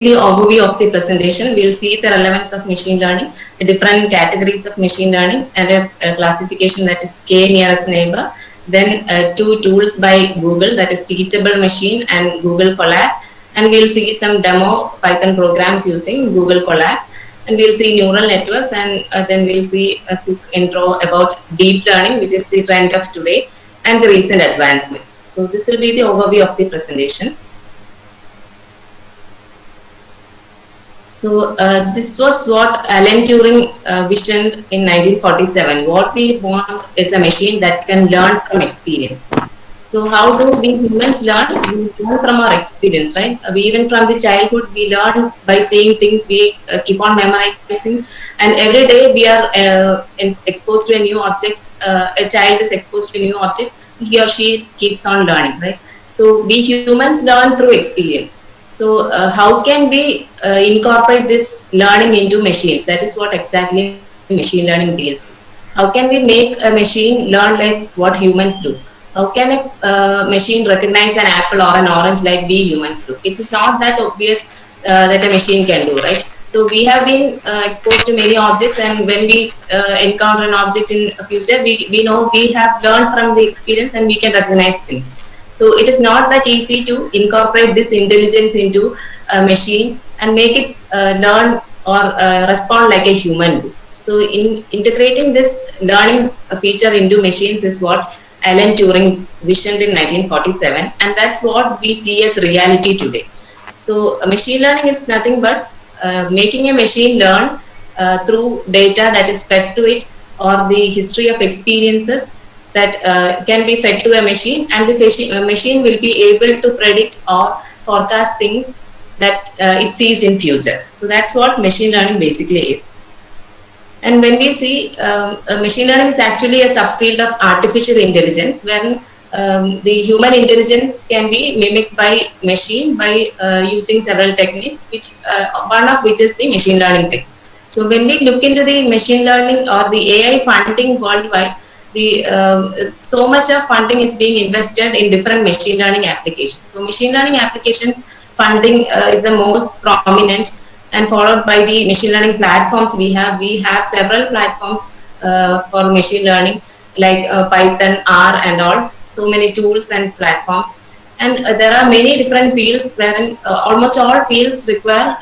the overview of the presentation. We'll see the relevance of machine learning, the different categories of machine learning, and a classification, that is K nearest neighbor. Then two tools by Google, that is Teachable Machine and Google Colab. And we'll see some demo Python programs using Google Colab. And we'll see neural networks, and then we'll see a quick intro about deep learning, which is the trend of today, and the recent advancements. So this will be the overview of the presentation. So this was what Alan Turing visioned in 1947. What we want is a machine that can learn from experience. So how do we humans learn? We learn from our experience, right? Even from the childhood, we learn by seeing things. We keep on memorizing, and every day we are exposed to a new object. A child is exposed to a new object. He or she keeps on learning, right? So we humans learn through experience. So how can we incorporate this learning into machines? That is what exactly machine learning deals with. How can we make a machine learn like what humans do? How can a machine recognize an apple or an orange like we humans do? It is not that obvious that a machine can do, right? So we have been exposed to many objects, and when we encounter an object in the future, we know we have learned from the experience and we can recognize things. So it is not that easy to incorporate this intelligence into a machine and make it learn or respond like a human. So in integrating this learning feature into machines is what Alan Turing visioned in 1947, and that's what we see as reality today. So machine learning is nothing but making a machine learn through data that is fed to it, or the history of experiences that can be fed to a machine, and the machine will be able to predict or forecast things that it sees in future. So that's what machine learning basically is. And when we see machine learning is actually a subfield of artificial intelligence, when the human intelligence can be mimicked by machine by using several techniques, which one of which is the machine learning technique. So when we look into the machine learning or the AI funding worldwide, the so much of funding is being invested in different machine learning applications. So machine learning applications funding is the most prominent, and followed by the machine learning platforms. We have several platforms for machine learning, like Python, R, and all. So many tools and platforms, and there are many different fields wherein almost all fields require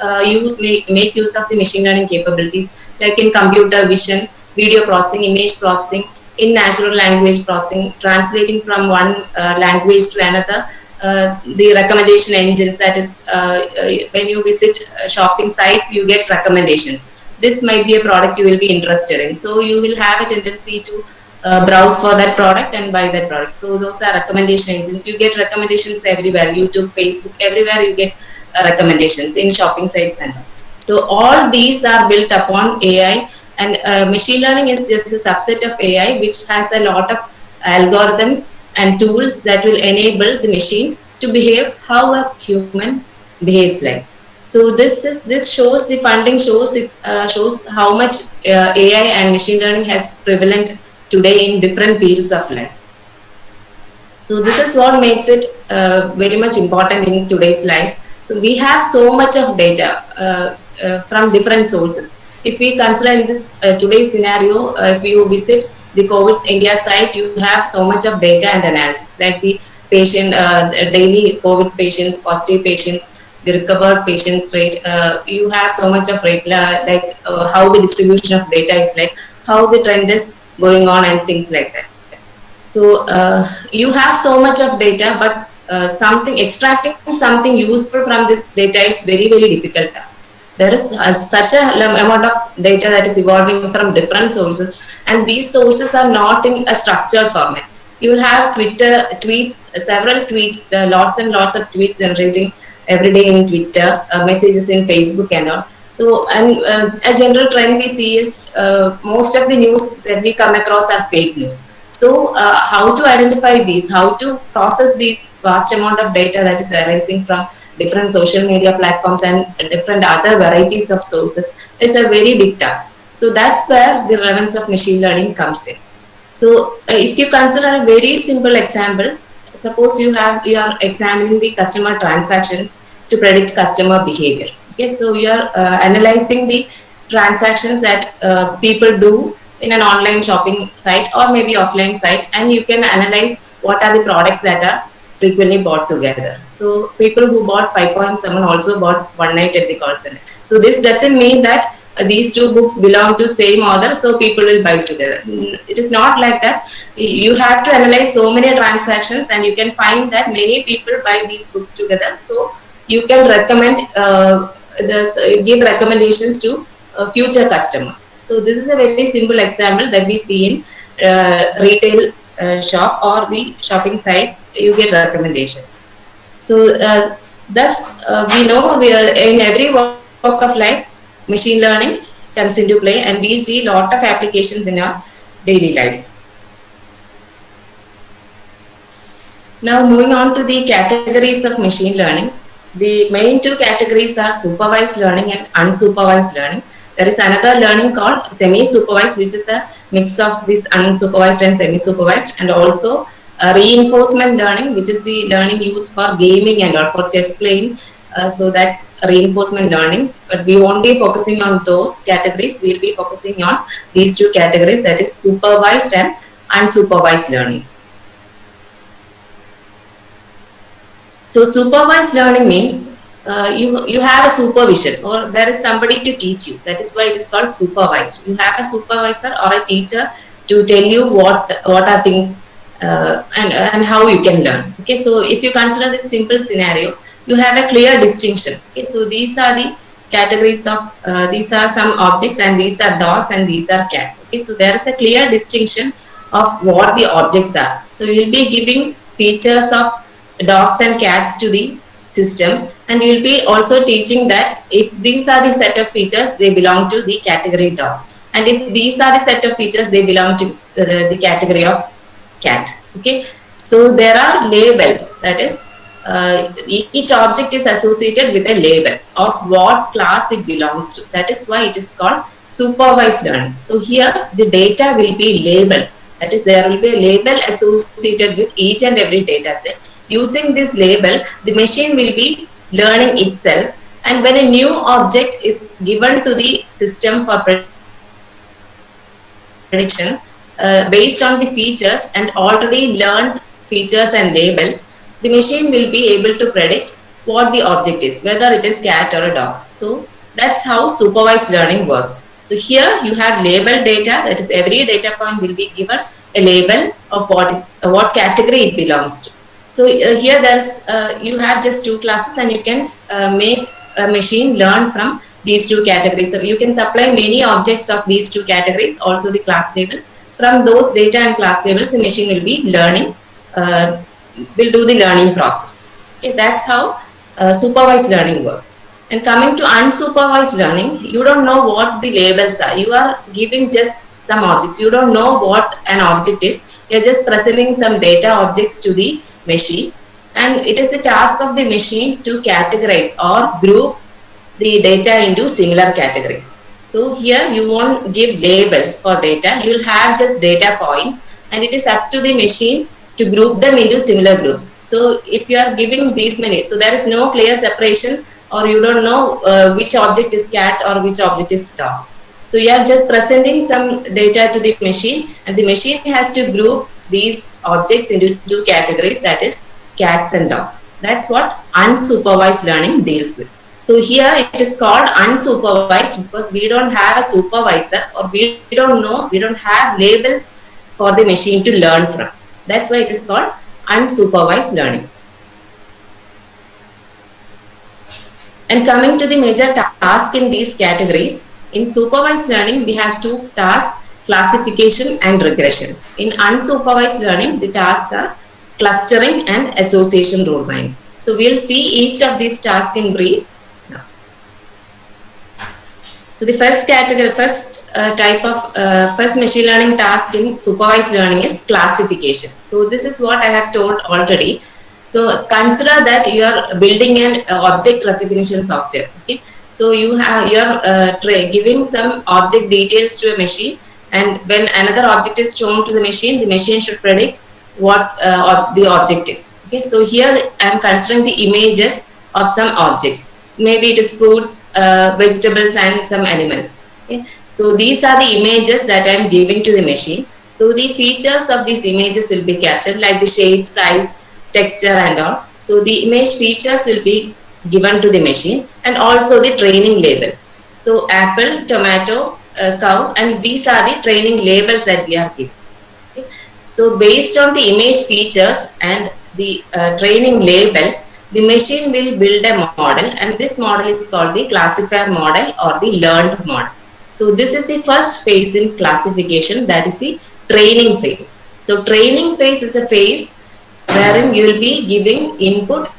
make use of the machine learning capabilities, like in computer vision, video processing, image processing, in natural language processing, translating from one language to another. The recommendation engines, that is when you visit shopping sites, you get recommendations. This might be a product you will be interested in, so you will have a tendency to browse for that product and buy that product. So those are recommendation engines. You get recommendations everywhere, YouTube, Facebook, everywhere you get recommendations in shopping sites and all. So all these are built upon AI, and machine learning is just a subset of AI, which has a lot of algorithms and tools that will enable the machine to behave how a human behaves like. So this shows the funding shows it shows how much AI and machine learning has prevalent today in different fields of life. So this is what makes it very much important in today's life. So we have so much of data from different sources. If we consider in this today's scenario, if you visit the COVID India site, you have so much of data and analysis, like the patient, daily COVID patients, positive patients, the recovered patients rate. You have so much of rate, like how the distribution of data is, like how the trend is going on, and things like that. So you have so much of data, but extracting something useful from this data is very difficult task. There is such a amount of data that is evolving from different sources, and these sources are not in a structured format. You will have tweets, several tweets, lots and lots of tweets generating every day in Twitter, messages in Facebook and all. So, and a general trend we see is most of the news that we come across are fake news. So, how to identify these, how to process these vast amount of data that is arising from different social media platforms and different other varieties of sources is a very big task. So that's where the relevance of machine learning comes in. So if you consider a very simple example, suppose you are examining the customer transactions to predict customer behavior. Okay, so you are analyzing the transactions that people do in an online shopping site or maybe offline site, and you can analyze what are the products that are frequently bought together. So people who bought 5.7 also bought one night at the call center. So this doesn't mean that these two books belong to same author, so people will buy together. It is not like that. You have to analyze so many transactions, and you can find that many people buy these books together. So you can recommend give recommendations to future customers. So this is a very simple example that we see in retail shop or the shopping sites. You get recommendations. So thus we know we are in every walk of life, machine learning comes into play, and we see a lot of applications in our daily life. Now moving on to the categories of machine learning. The main two categories are supervised learning and unsupervised learning. There is another learning called semi-supervised, which is a mix of this unsupervised and semi-supervised, and also reinforcement learning, which is the learning used for gaming and or for chess playing. So that's reinforcement learning, but we won't be focusing on those categories. We'll be focusing on these two categories, that is supervised and unsupervised learning. So supervised learning means you have a supervision, or there is somebody to teach you. That is why it is called supervised. You have a supervisor or a teacher to tell you what are things and how you can learn. Okay, so if you consider this simple scenario, you have a clear distinction. Okay, so these are the categories of these are some objects, and these are dogs, and these are cats. Okay, so there is a clear distinction of what the objects are. So you will be giving features of dogs and cats to the system, and you will be also teaching that if these are the set of features, they belong to the category dog, and if these are the set of features, they belong to the category of cat. Okay, so there are labels, that is each object is associated with a label of what class it belongs to. That is why it is called supervised learning. So here the data will be labeled, that is there will be a label associated with each and every data set. Using this label, the machine will be learning itself, and when a new object is given to the system for prediction based on the features and already learned features and labels, the machine will be able to predict what the object is, whether it is cat or a dog. So that's how supervised learning works. So here you have labeled data, that is every data point will be given a label of what category it belongs to. So here there's you have just two classes, and you can make a machine learn from these two categories. So you can supply many objects of these two categories, also the class labels. From those data and class labels, the machine will be learning, will do the learning process. Okay, that's how supervised learning works. And coming to unsupervised learning, you don't know what the labels are. You are giving just some objects. You don't know what an object is. You're just presenting some data objects to the machine, and it is a task of the machine to categorize or group the data into similar categories. So here you won't give labels for data, you will have just data points, and it is up to the machine to group them into similar groups. So if you are giving these many, so there is no clear separation, or you don't know which object is cat or which object is dog. So you are just presenting some data to the machine, and the machine has to group these objects into two categories, that is cats and dogs. That's what unsupervised learning deals with. So here it is called unsupervised because we don't have a supervisor, or we don't know, we don't have labels for the machine to learn from. That's why it is called unsupervised learning. And coming to the major task in these categories, in supervised learning we have two tasks: classification and regression. In unsupervised learning, the tasks are clustering and association rule binding. So we'll see each of these tasks in brief. So the first category, first machine learning task in supervised learning is classification. So this is what I have told already. So consider that you are building an object recognition software. Okay, so you are giving some object details to a machine, and when another object is shown to the machine should predict what the object is. Okay, so here I am considering the images of some objects. maybe it is fruits, vegetables, and some animals. Okay? So these are the images that I am giving to the machine. So the features of these images will be captured, like the shape, size, texture, and all. So the image features will be given to the machine, and also the training labels. So apple, tomato, cow, and these are the training labels that we are giving. Okay. So based on the image features and the training labels, the machine will build a model, and this model is called the classifier model or the learned model. So this is the first phase in classification, that is the training phase. So training phase is a phase wherein you will be giving input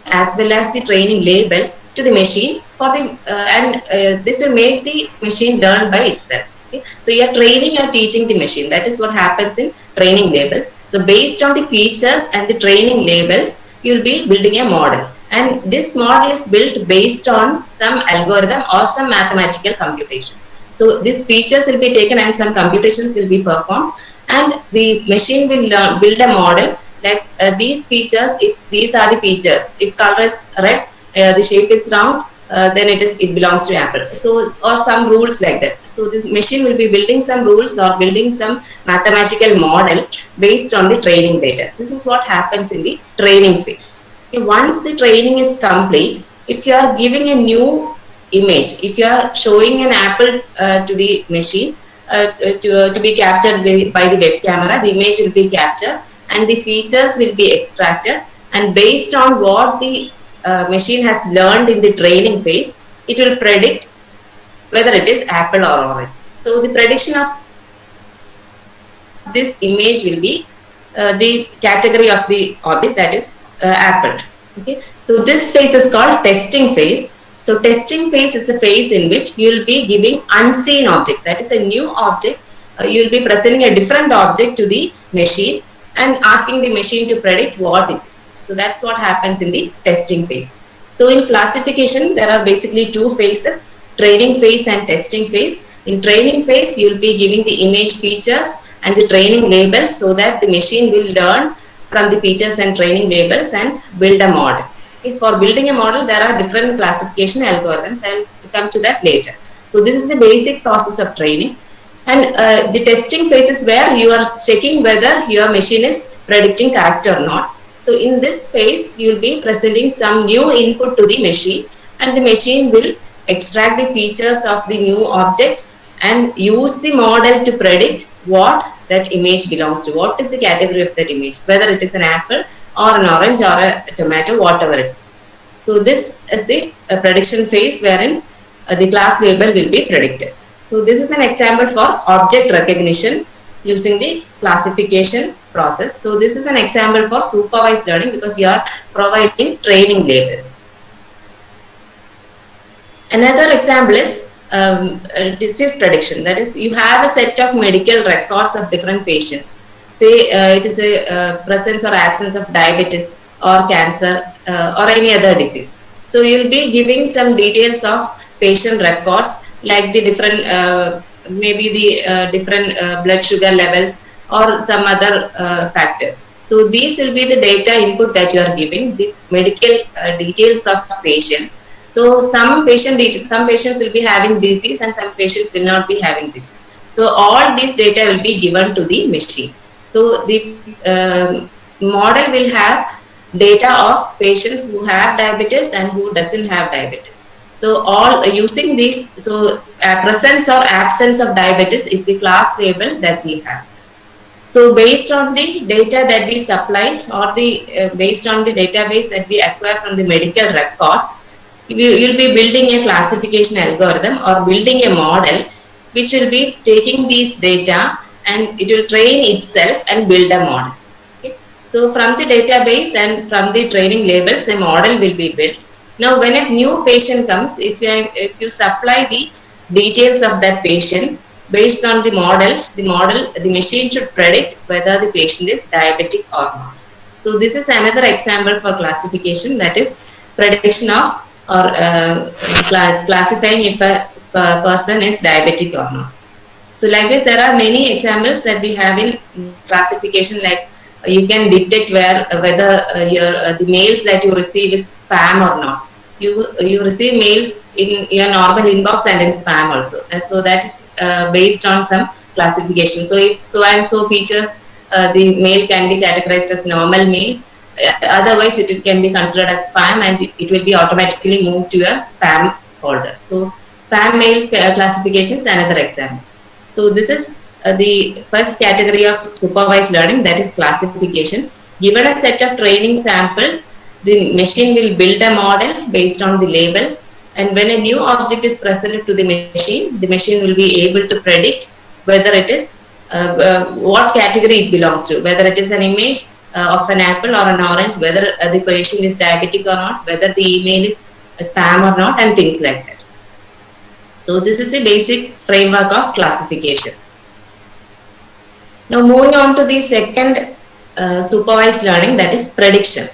as well as the training labels to the machine for the this will make the machine learn by itself. Okay? So you are training and teaching the machine. That is what happens in training labels. So based on the features and the training labels, you will be building a model. And this model is built based on some algorithm or some mathematical computations. So these features will be taken and some computations will be performed, and the machine will build a model like these features. If these are the features, if color is red, the shape is round, then it belongs to apple. So or some rules like that. So this machine will be building some rules or building some mathematical model based on the training data. This is what happens in the training phase. Okay, once the training is complete, if you are giving a new image, if you are showing an apple to the machine to be captured by the web camera, the image will be captured and the features will be extracted, and based on what the machine has learned in the training phase, it will predict whether it is apple or orange. So the prediction of this image will be the category of the object, that is apple. Okay, so this phase is called testing phase. So testing phase is a phase in which you will be giving unseen object, that is a new object. You will be presenting a different object to the machine and asking the machine to predict what it is. So that's what happens in the testing phase. So in classification, there are basically two phases, training phase and testing phase. In training phase, you will be giving the image features and the training labels so that the machine will learn from the features and training labels and build a model. Okay, for building a model, there are different classification algorithms. I will come to that later. So this is the basic process of training. And the testing phase is where you are checking whether your machine is predicting correct or not. So in this phase, you will be presenting some new input to the machine, and the machine will extract the features of the new object and use the model to predict what that image belongs to, what is the category of that image, whether it is an apple or an orange or a tomato, whatever it is. So this is the prediction phase wherein the class label will be predicted. So this is an example for object recognition using the classification process. So this is an example for supervised learning because you are providing training labels. Another example is disease prediction. That is, you have a set of medical records of different patients. Say it is a presence or absence of diabetes or cancer or any other disease. So you will be giving some details of patient records, like the different maybe the different blood sugar levels or some other factors. So these will be the data input that you are giving, the medical details of patients. So some patients will be having disease and some patients will not be having disease. So all these data will be given to the machine. So the model will have data of patients who have diabetes and who doesn't have diabetes. So all using these, so presence or absence of diabetes is the class label that we have. So based on the data that we supply or the based on the database that we acquire from the medical records, you'll be building a classification algorithm or building a model which will be taking these data and it will train itself and build a model. Okay. So from the database and from the training labels, a model will be built. Now when a new patient comes, if you supply the details of that patient based on the model, the machine should predict whether the patient is diabetic or not. So this is another example for classification, that is prediction of or classifying if a person is diabetic or not. So like this, there are many examples that we have in classification, like you can detect whether the mails that you receive is spam or not. You receive mails in your normal inbox and in spam also. So that is based on some classification. So if so and so features, the mail can be categorized as normal mails. Otherwise, it can be considered as spam, and it will be automatically moved to a spam folder. So spam mail classification is another example. So this is the first category of supervised learning, that is classification. Given a set of training samples, the machine will build a model based on the labels, and when a new object is presented to the machine will be able to predict whether it is what category it belongs to, whether it is an image of an apple or an orange, whether the patient is diabetic or not, whether the email is spam or not, and things like that. So this is a basic framework of classification. Now moving on to the second supervised learning, that is prediction.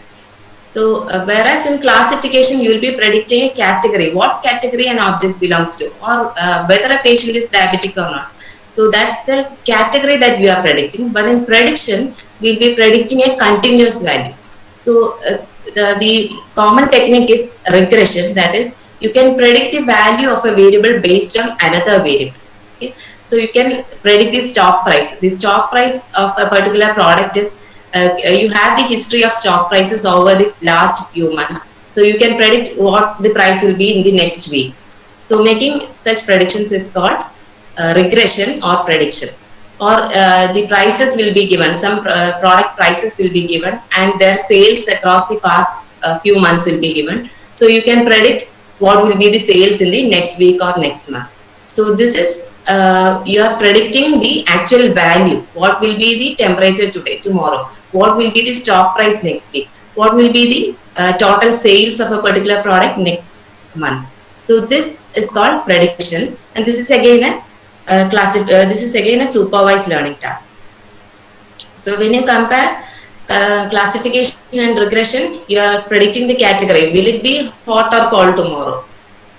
So whereas in classification you will be predicting a category, what category an object belongs to, or whether a patient is diabetic or not. So that's the category that we are predicting. But in prediction, we will be predicting a continuous value. So the common technique is regression. That is, you can predict the value of a variable based on another variable. Okay? So you can predict the stock price. The stock price of a particular product is, you have the history of stock prices over the last few months. So you can predict what the price will be in the next week. So making such predictions is called regression or prediction. Or the prices will be given, some product prices will be given, and their sales across the past few months will be given. So you can predict what will be the sales in the next week or next month. So this is, you are predicting the actual value. What will be the temperature today, tomorrow? What will be the stock price next week? What will be the total sales of a particular product next month? So this is called prediction, and this is again a supervised learning task. So when you compare classification and regression, you are predicting the category. Will it be hot or cold tomorrow?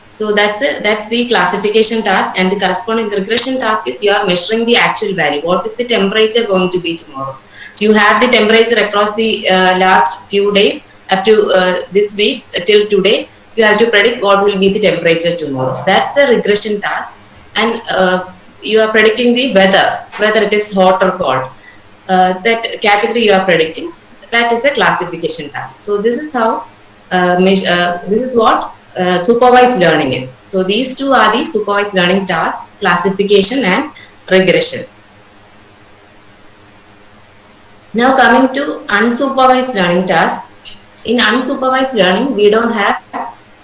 So that's the classification task, and the corresponding regression task is you are measuring the actual value. What is the temperature going to be tomorrow? So you have the temperature across the last few days up to this week till today. You have to predict what will be the temperature tomorrow. That's a regression task, and you are predicting the weather, whether it is hot or cold. That category you are predicting. That is a classification task. So this is how this is what supervised learning is. So these two are the supervised learning tasks: classification and regression. Now coming to unsupervised learning tasks. In unsupervised learning, we don't have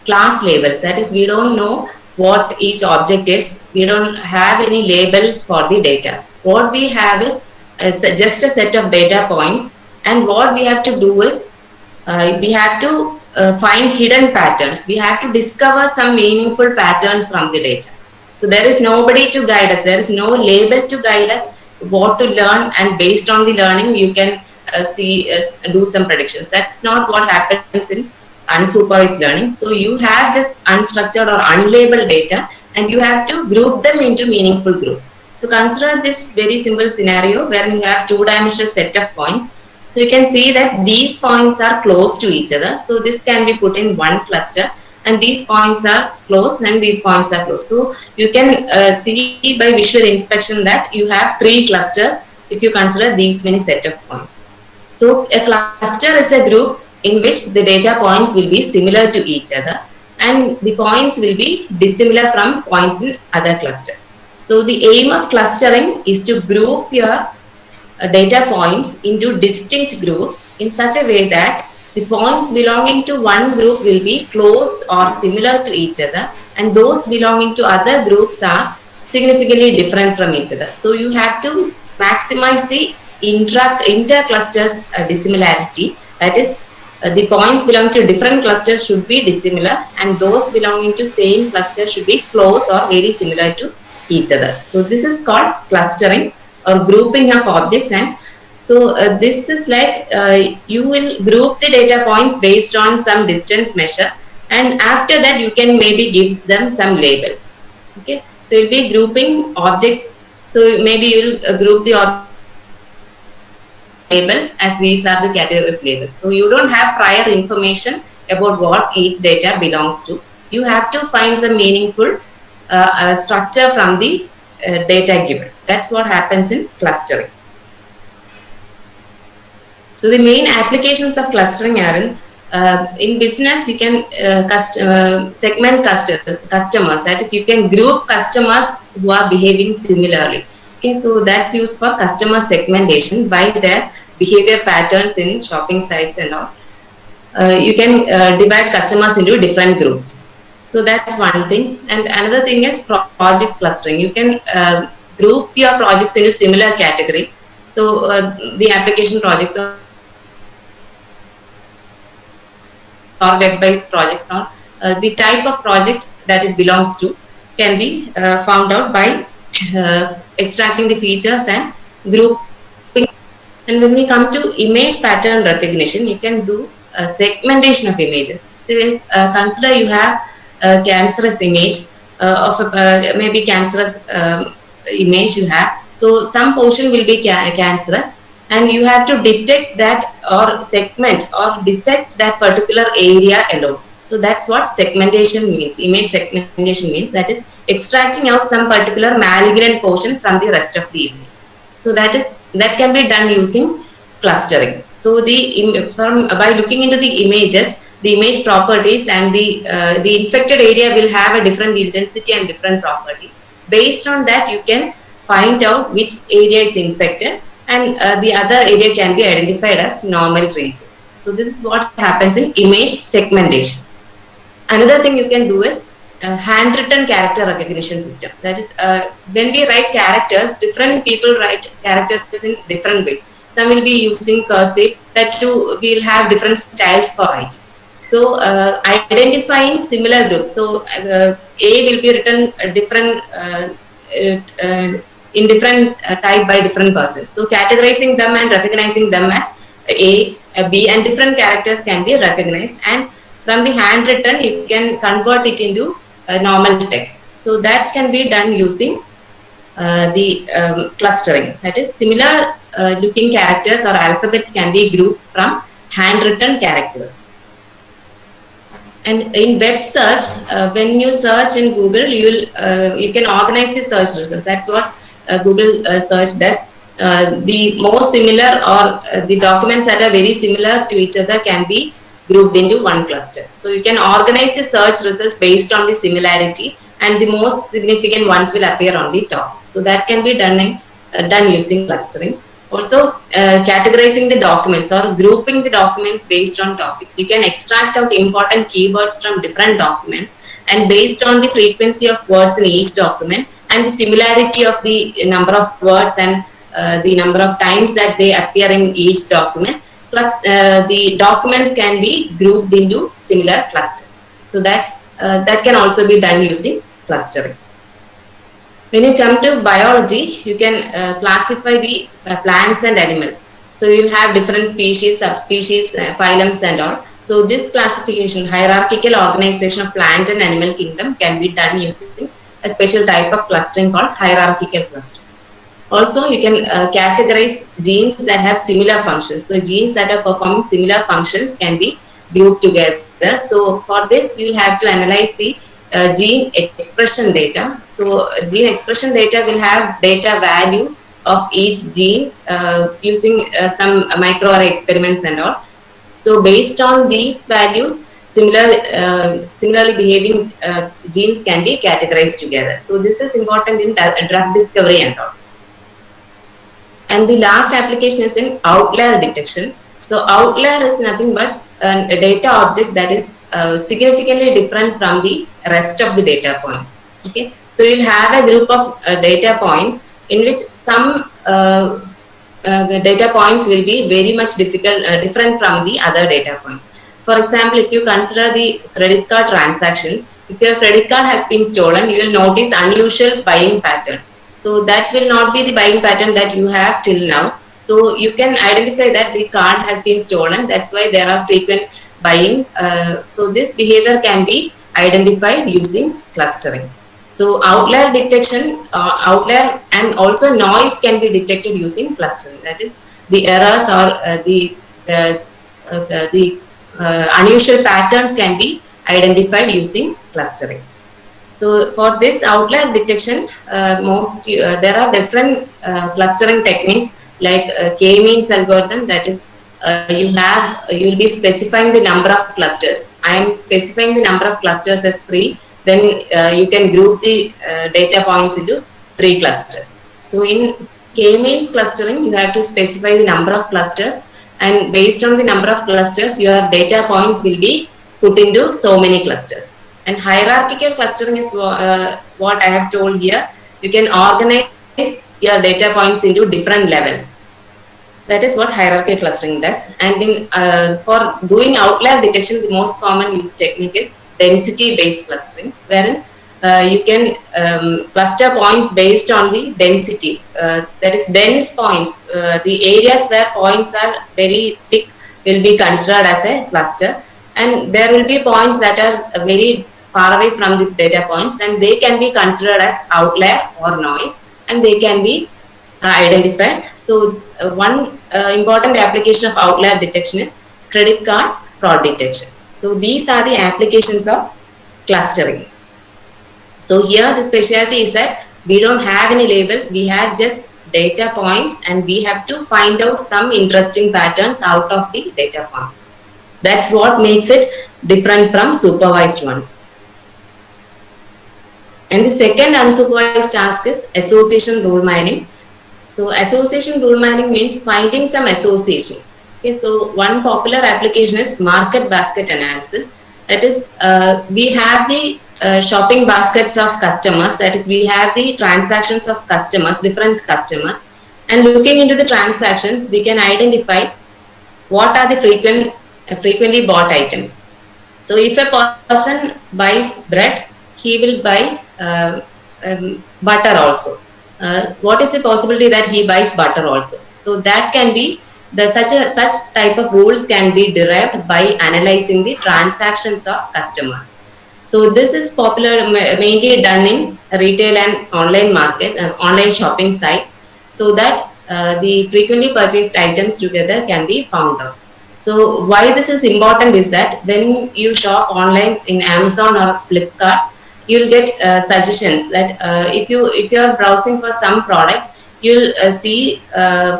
class labels. That is, we don't know what each object is. We don't have any labels for the data. What we have is just a set of data points, and what we have to do is we have to find hidden patterns. We have to discover some meaningful patterns from the data. So there is nobody to guide us. There is no label to guide us what to learn, and based on the learning you can do some predictions. That's not what happens in unsupervised learning. So you have just unstructured or unlabeled data, and you have to group them into meaningful groups. So consider this very simple scenario where you have two-dimensional set of points. So you can see that these points are close to each other. So this can be put in one cluster, and these points are close and these points are close. So you can see by visual inspection that you have three clusters if you consider these many set of points. So a cluster is a group in which the data points will be similar to each other, and the points will be dissimilar from points in other cluster. So the aim of clustering is to group your data points into distinct groups in such a way that the points belonging to one group will be close or similar to each other, and those belonging to other groups are significantly different from each other. So you have to maximize the inter-clusters dissimilarity. That is, the points belonging to different clusters should be dissimilar, and those belonging to same cluster should be close or very similar to each other. So this is called clustering or grouping of objects. And so this is like you will group the data points based on some distance measure, and after that you can maybe give them some labels. Okay, so you'll be grouping objects. So maybe you'll group the labels as these are the category of labels. So you don't have prior information about what each data belongs to. You have to find some meaningful structure from the data given. That's what happens in clustering. So the main applications of clustering are in business. You can segment customers. That is, you can group customers who are behaving similarly. Okay, so that's used for customer segmentation by their behavior patterns in shopping sites and all. You can divide customers into different groups. So that's one thing. And another thing is project clustering. You can group your projects into similar categories. So the application projects or web-based projects on the type of project that it belongs to can be found out by extracting the features and grouping. And when we come to image pattern recognition, you can do segmentation of images. Say, consider you have a cancerous image of maybe cancerous image you have. So some portion will be cancerous, and you have to detect that or segment or dissect that particular area alone. So that's what segmentation means. Image segmentation means that is extracting out some particular malignant portion from the rest of the image. So that can be done using clustering. So by looking into the images, the image properties and the infected area will have a different intensity and different properties. Based on that, you can find out which area is infected, and the other area can be identified as normal regions. So this is what happens in image segmentation. Another thing you can do is handwritten character recognition system. That is, when we write characters, different people write characters in different ways. Some will be using cursive. That too, we'll have different styles for writing. So identifying similar groups. So A will be written different in different type by different persons. So categorizing them and recognizing them as A, B, and different characters can be recognized. And from the handwritten, you can convert it into normal text. So that can be done using the clustering. That is, similar looking characters or alphabets can be grouped from handwritten characters. And in web search, when you search in Google, you can organize the search results. That's what Google search does. The most similar or the documents that are very similar to each other can be grouped into one cluster. So you can organize the search results based on the similarity, and the most significant ones will appear on the top. So that can be done using clustering. Also, categorizing the documents or grouping the documents based on topics. You can extract out important keywords from different documents, and based on the frequency of words in each document and the similarity of the number of words and the number of times that they appear in each document, plus the documents can be grouped into similar clusters. So that can also be done using clustering. When you come to biology, you can classify the plants and animals. So you have different species, subspecies, phylums and all. So this classification, hierarchical organization of plant and animal kingdom can be done using a special type of clustering called hierarchical clustering. Also, you can categorize genes that have similar functions. The genes that are performing similar functions can be grouped together. So for this, you have to analyze the gene expression data. So gene expression data will have data values of each gene using some microarray experiments and all. So based on these values, similarly behaving genes can be categorized together. So this is important in drug discovery and all. And the last application is in outlier detection. So outlier is nothing but a data object that is significantly different from the rest of the data points. Okay, so you'll have a group of data points in which some data points will be very much different from the other data points. For example, if you consider the credit card transactions, if your credit card has been stolen, you will notice unusual buying patterns. So that will not be the buying pattern that you have till now. So you can identify that the card has been stolen. That's why there are frequent buying. So this behavior can be identified using clustering. So outlier detection, outlier and also noise can be detected using clustering. That is, the errors or the unusual patterns can be identified using clustering. So for this outlier detection, there are different clustering techniques like k-means algorithm. That is, you'll be specifying the number of clusters. I am specifying the number of clusters as 3. Then you can group the data points into 3 clusters. So in k-means clustering, you have to specify the number of clusters, and based on the number of clusters, your data points will be put into so many clusters. And hierarchical clustering is what I have told here. You can organize your data points into different levels. That is what hierarchical clustering does. And for doing outlier detection, the most common used technique is density-based clustering, wherein you can cluster points based on the density. That is, dense points, the areas where points are very thick will be considered as a cluster. And there will be points that are very far away from the data points, and they can be considered as outlier or noise, and they can be identified. So one important application of outlier detection is credit card fraud detection. So these are the applications of clustering. So here the specialty is that we don't have any labels, we have just data points, and we have to find out some interesting patterns out of the data points. That's what makes it different from supervised ones. And the second unsupervised task is association rule mining. So association rule mining means finding some associations. Okay, so one popular application is market basket analysis. That is, we have the shopping baskets of customers. That is, we have the transactions of customers, different customers, and looking into the transactions, we can identify what are the frequently bought items. So if a person buys bread, he will buy butter also. What is the possibility that he buys butter also? So that can be such type of rules can be derived by analyzing the transactions of customers. So this is popular, mainly done in retail and online market, online shopping sites, so that the frequently purchased items together can be found out. So why this is important is that when you shop online in Amazon or Flipkart, you'll get suggestions that if you are browsing for some product, you'll see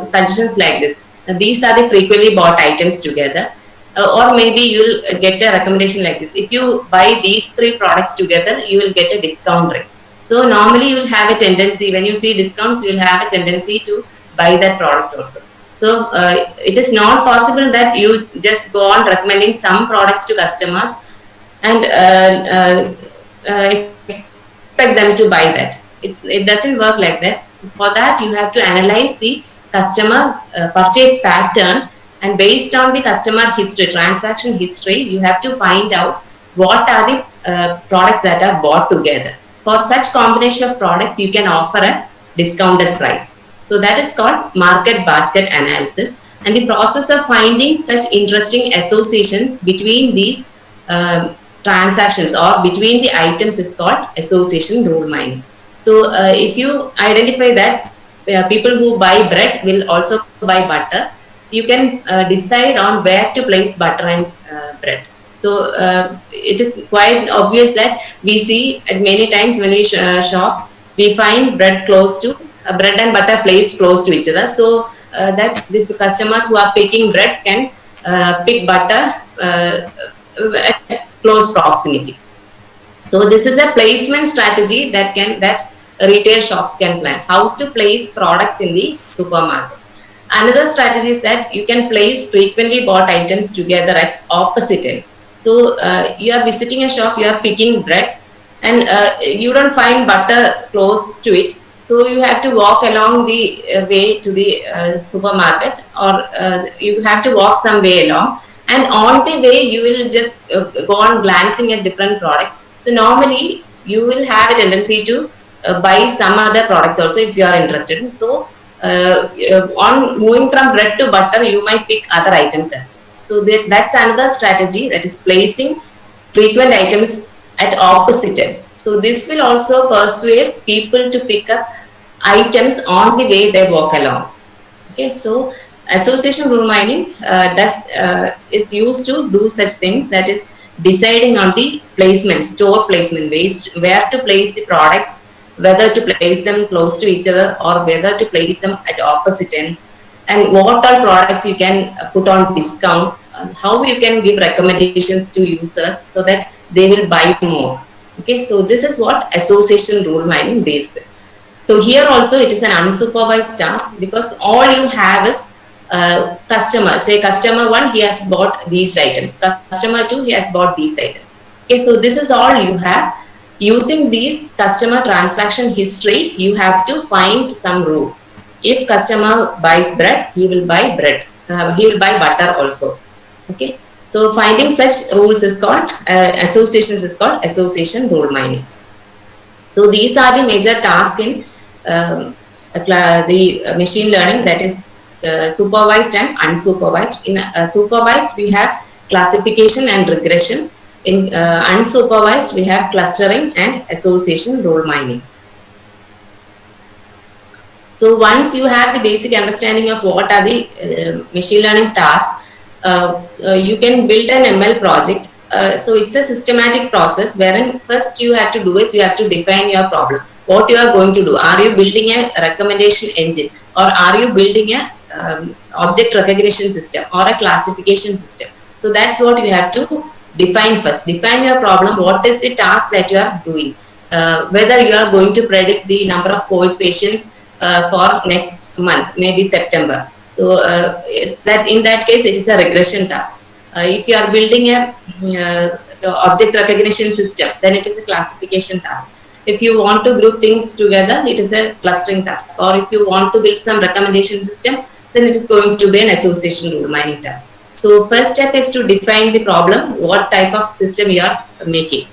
suggestions like this. These are the frequently bought items together. Or maybe you'll get a recommendation like this. If you buy these 3 products together, you will get a discount rate. So normally you'll have a tendency, when you see discounts, you'll have a tendency to buy that product also. So it is not possible that you just go on recommending some products to customers and expect them to buy that. It doesn't work like that. So for that, you have to analyze the customer purchase pattern, and based on the customer history, transaction history, you have to find out what are the products that are bought together. For such combination of products, you can offer a discounted price. So that is called market basket analysis, and the process of finding such interesting associations between these transactions or between the items is called association rule mining. So if you identify that people who buy bread will also buy butter, you can decide on where to place butter and bread. So it is quite obvious that we see at many times when we shop, we find bread bread and butter placed close to each other, so that the customers who are picking bread can pick butter at close proximity. So this is a placement strategy that retail shops can plan, how to place products in the supermarket. Another strategy is that you can place frequently bought items together at opposite ends. So you are visiting a shop, you are picking bread, and you don't find butter close to it. So you have to walk along the way to the supermarket, or you have to walk some way along. And on the way, you will just go on glancing at different products. So normally, you will have a tendency to buy some other products also if you are interested. So on moving from bread to butter, you might pick other items as well. So that's another strategy, that is placing frequent items at opposite ends. So this will also persuade people to pick up items on the way they walk along. Okay, so Association rule mining is used to do such things, that is deciding on the placement, store placement, where to place the products, whether to place them close to each other or whether to place them at opposite ends, and what all products you can put on discount, how you can give recommendations to users so that they will buy more. Okay, so this is what association rule mining deals with. So here also it is an unsupervised task, because all you have is customer. Say customer 1, he has bought these items. Customer 2, he has bought these items. Okay, so this is all you have. Using these customer transaction history, you have to find some rule. If customer buys bread, he will buy bread. He will buy butter also. Okay. So finding such rules is called associations is called association rule mining. So these are the major tasks in the machine learning, that is supervised and unsupervised. In supervised, we have classification and regression. In unsupervised, we have clustering and association rule mining. So once you have the basic understanding of what are the machine learning tasks, you can build an ML project. So it's a systematic process wherein first you have to do is you have to define your problem. What you are going to do? Are you building a recommendation engine, or are you building a object recognition system or a classification system? So that's what you have to define first. Define your problem. What is the task that you are doing? Whether you are going to predict the number of COVID patients for next month, maybe September. So that in that case, it is a regression task. If you are building a object recognition system, then it is a classification task. If you want to group things together, it is a clustering task. Or if you want to build some recommendation system, then it is going to be an association rule mining task. So first step is to define the problem, what type of system you are making.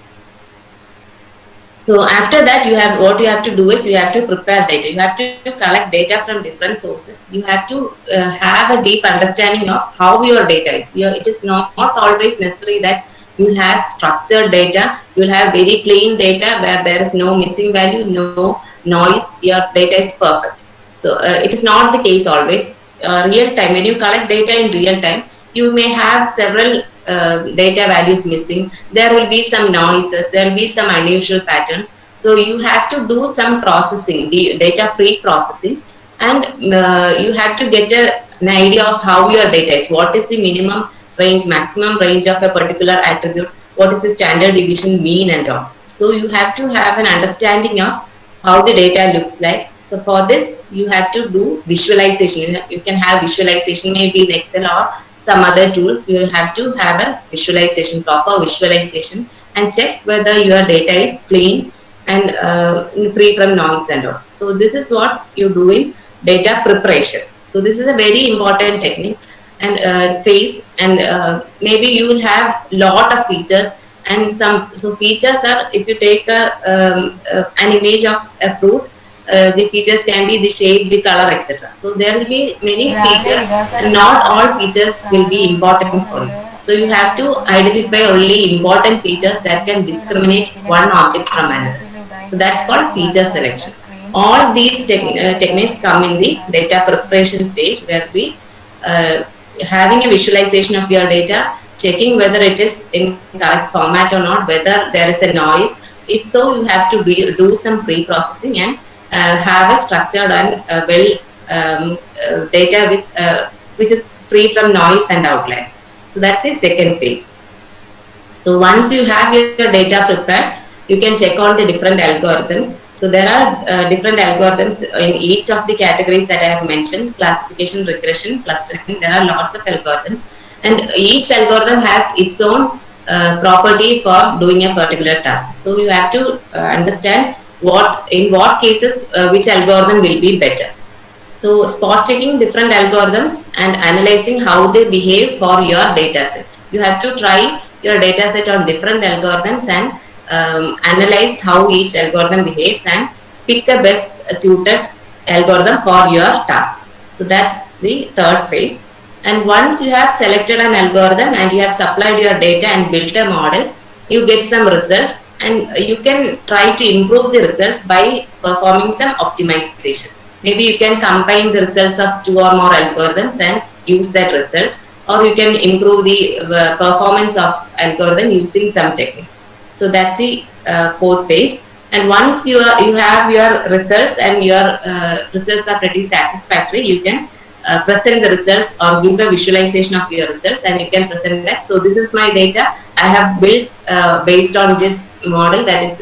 So after that, what you have to do is you have to prepare data. You have to collect data from different sources. You have to have a deep understanding of how your data is. It is not always necessary that you have structured data. You will have very clean data where there is no missing value, no noise. Your data is perfect. So it is not the case always. Real time, when you collect data in real time, you may have several data values missing. There will be some noises, there will be some unusual patterns. So you have to do some processing, the data pre-processing, and you have to get an idea of how your data is. What is the minimum range, maximum range of a particular attribute? What is the standard deviation, mean, and all? So you have to have an understanding of how the data looks like. So for this, you have to do visualization. You can have visualization maybe in Excel or some other tools. You have to have a visualization, proper visualization, and check whether your data is clean and free from noise and all. So this is what you do in data preparation. So this is a very important technique and phase, and maybe you will have lot of features. And so features are, if you take an image of a fruit, the features can be the shape, the color, etc. So there will be many features, and not all features will be important for you. So you have to identify only important features that can discriminate one object from another. So that's called feature selection. All these techniques come in the data preparation stage, where we having a visualization of your data, checking whether it is in correct format or not, whether there is a noise. If so, you have to do some pre-processing and have a structured and data which is free from noise and outliers. So that's the second phase. So once you have your data prepared, you can check on the different algorithms. So there are different algorithms in each of the categories that I have mentioned: classification, regression, clustering. There are lots of algorithms, and each algorithm has its own property for doing a particular task. So you have to understand in what cases which algorithm will be better. So spot checking different algorithms and analyzing how they behave for your data set. You have to try your data set on different algorithms and analyze how each algorithm behaves and pick a best suited algorithm for your task. So that's the third phase. And once you have selected an algorithm and you have supplied your data and built a model, you get some result, and you can try to improve the results by performing some optimization. maybe you can combine the results of 2 or more algorithms and use that result, or you can improve the performance of algorithm using some techniques. So that's the fourth phase. And once you have your results and your results are pretty satisfactory, you can present the results or give a visualization of your results, and you can present that. So this is my data I have built based on this model, that is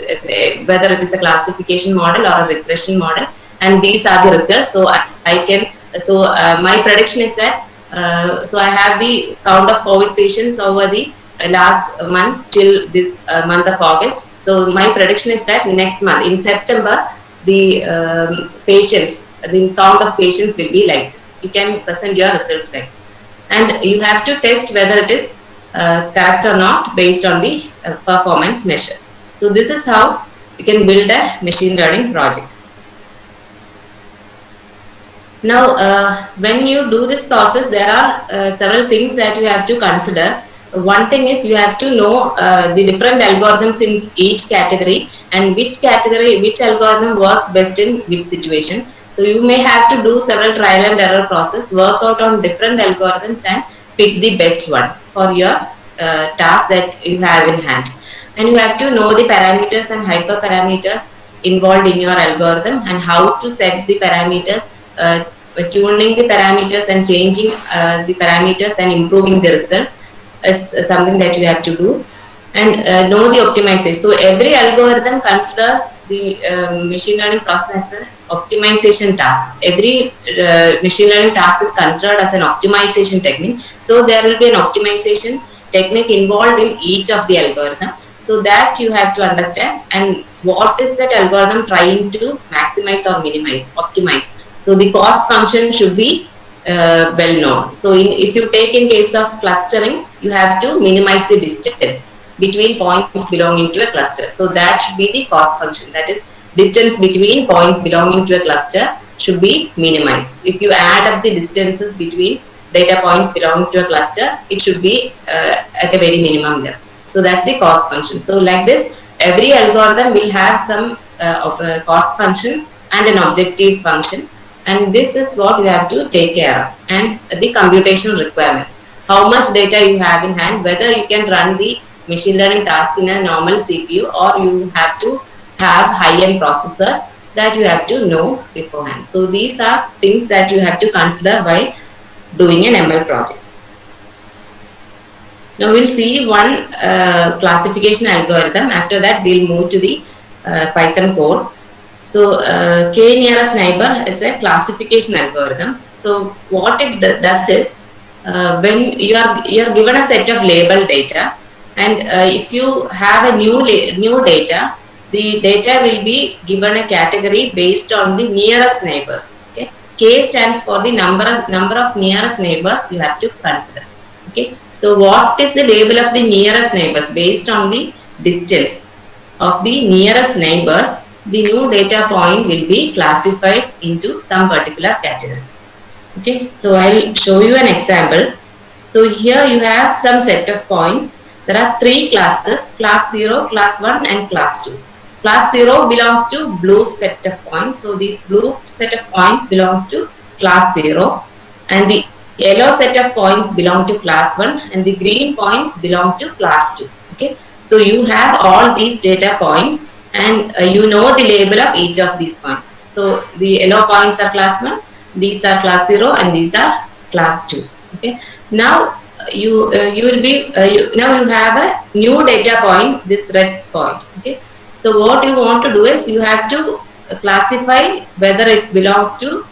whether it is a classification model or a regression model, and these are the results. So I can, so my prediction is that so I have the count of COVID patients over the last month till this month of August. So my prediction is that next month in September, the patients, the count of patients will be like this. You can present your results like this, and you have to test whether it is correct or not based on the performance measures. So this is how you can build a machine learning project. Now, when you do this process, there are several things that you have to consider. One thing is you have to know the different algorithms in each category, and which category, which algorithm works best in which situation. So you may have to do several trial and error process, work out on different algorithms and pick the best one for your task that you have in hand. And you have to know the parameters and hyperparameters involved in your algorithm, and how to set the parameters, tuning the parameters and changing the parameters and improving the results is something that you have to do. And know the optimization. So every algorithm considers the machine learning process as an optimization task. Every machine learning task is considered as an optimization technique. So there will be an optimization technique involved in each of the algorithm. So that you have to understand, and what is that algorithm trying to maximize or minimize, optimize. So the cost function should be well known. So if you take in case of clustering, you have to minimize the distance between points belonging to a cluster. So that should be the cost function. That is, distance between points belonging to a cluster should be minimized. If you add up the distances between data points belonging to a cluster, it should be at a very minimum level. So that's the cost function. So like this, every algorithm will have some of a cost function and an objective function, and this is what you have to take care of. And the computational requirements, how much data you have in hand, whether you can run the machine learning task in a normal CPU, or you have to have high-end processors, that you have to know beforehand. So these are things that you have to consider while doing an ML project. Now we'll see one classification algorithm. After that, we'll move to the Python code. So K nearest neighbor is a classification algorithm. So what it does is, when you are given a set of label data, and if you have a new data, the data will be given a category based on the nearest neighbors. Okay, K stands for the number of nearest neighbors you have to consider. Okay, so what is the label of the nearest neighbors? Based on the distance of the nearest neighbors, the new data point will be classified into some particular category. Okay, so I'll show you an example. So here you have some set of points. There are three classes: class 0, class 1 and class 2. Class 0 belongs to blue set of points. So these blue set of points belongs to class 0, and the yellow set of points belong to class 1, and the green points belong to class 2. Okay, so you have all these data points, and you know the label of each of these points. So the yellow points are class 1, these are class 0, and these are class 2. Okay, now you will be now you have a new data point, this red point. Okay, so what you want to do is, you have to classify whether it belongs to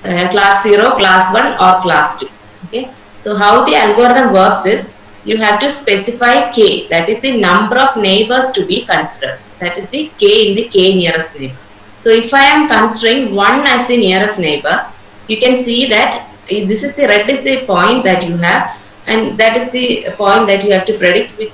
class 0, class 1 or class 2. Okay, so how the algorithm works is, you have to specify K, that is the number of neighbors to be considered, that is the K in the K nearest neighbor. So if I am considering 1 as the nearest neighbor, you can see that this is the red is the point that you have, and that is the point that you have to predict with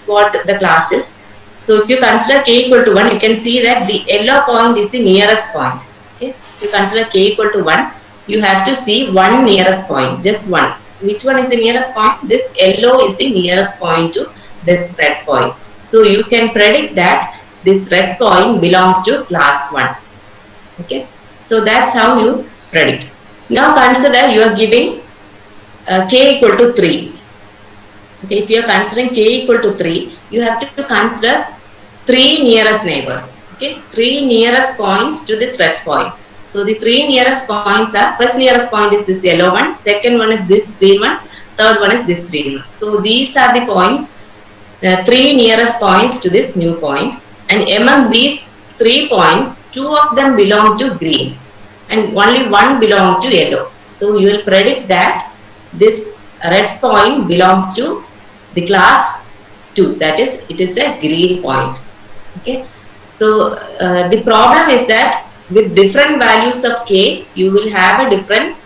what the class is. So if you consider K equal to 1, you can see that the yellow point is the nearest point. Okay, if you consider K equal to 1, you have to see one nearest point, just one. Which one is the nearest point? This yellow is the nearest point to this red point. So you can predict that this red point belongs to class 1. Okay, So that's how you predict. Now consider you are giving k equal to 3. Okay, if you are considering k equal to 3, you have to consider 3 nearest neighbors. Okay, 3 nearest points to this red point. So the 3 nearest points are, first nearest point is this yellow one, second one is this green one, third one is this green one. So these are the points, 3 nearest points to this new point, and among these 3 points, 2 of them belong to green and only one belong to yellow. So you will predict that this red point belongs to the class 2, that is, it is a green point. Okay, so the problem is that with different values of k, you will have a different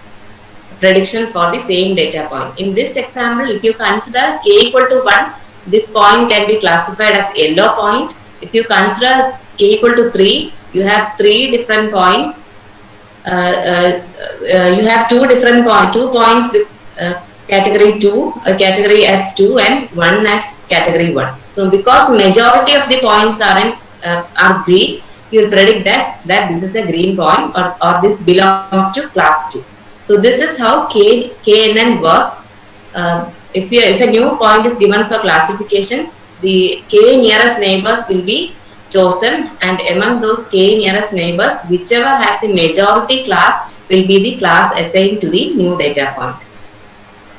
prediction for the same data point. In this example, if you consider k equal to 1, this point can be classified as yellow point. If you consider k equal to 3, you have 3 different points. You have 2 different points, 2 points with category 2, category as 2, and 1 as category 1. So because majority of the points are green, you will predict that this is a green point, or this belongs to class 2. So this is how KNN works. If a new point is given for classification, the k nearest neighbors will be chosen, and among those k nearest neighbors, whichever has the majority class will be the class assigned to the new data point.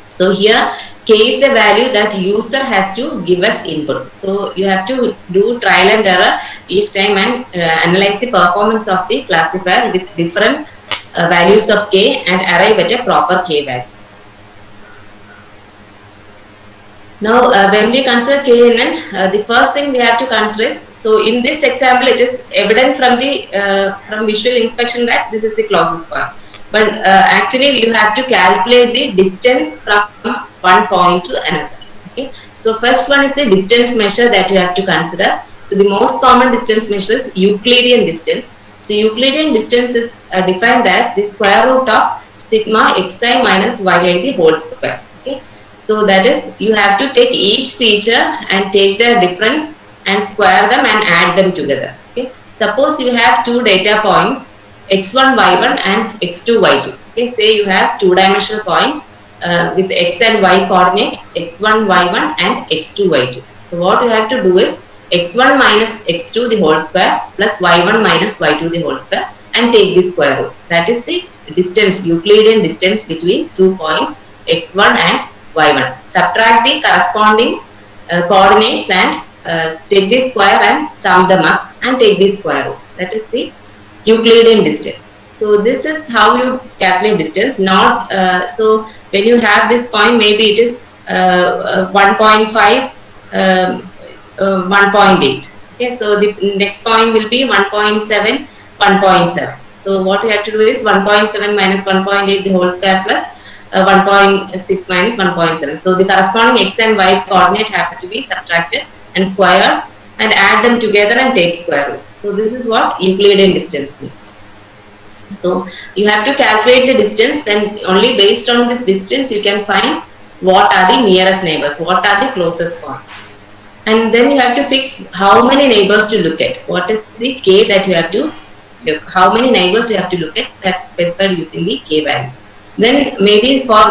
So here k is the value that user has to give us input. So you have to do trial and error each time and analyze the performance of the classifier with different values of k and arrive at a proper k value. Now when we consider KNN, the first thing we have to consider is, so in this example it is evident from the from visual inspection that this is the closest point, but actually you have to calculate the distance from one point to another. Okay, so first one is the distance measure that you have to consider. So the most common distance measure is Euclidean distance. So Euclidean distance is defined as the square root of sigma xi minus yi the whole square. Okay, so that is, you have to take each feature and take their difference and square them and add them together. Okay, suppose you have 2 data points, x1 y1 and x2 y2. Okay, say you have 2-dimensional points with x and y coordinates, x1 y1 and x2 y2. So what you have to do is x1 minus x2 the whole square plus y1 minus y2 the whole square and take the square root. That is the distance, Euclidean distance between 2 points x1 and y1. Subtract the corresponding coordinates and take the square and sum them up and take the square root. That is the Euclidean distance. So this is how you calculate distance. Not so when you have this point, maybe it is 1.5, 1.8. Okay, so the next point will be 1.7, 1.7. So what you have to do is 1.7 minus 1.8 the whole square plus 1.6 minus 1.7. So the corresponding x and y coordinate have to be subtracted and squared and add them together and take square root. So this is what Euclidean distance means. So you have to calculate the distance, then only based on this distance you can find what are the nearest neighbors, what are the closest points. And then you have to fix how many neighbors to look at. What is the k that you have to look, how many neighbors you have to look at, that's specified using the k value. Then maybe for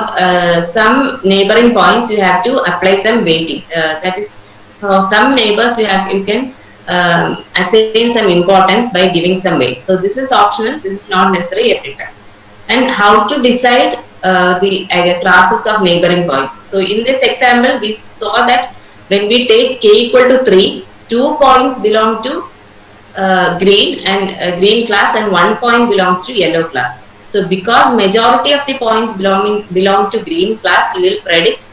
some neighboring points you have to apply some weighting. That is, for some neighbors you can assign some importance by giving some weight. So this is optional, this is not necessary every time. And how to decide the classes of neighboring points. So in this example we saw that when we take k equal to 3, 2 points belong to green and green class and 1 point belongs to yellow class. So because majority of the points belong to green class, you will predict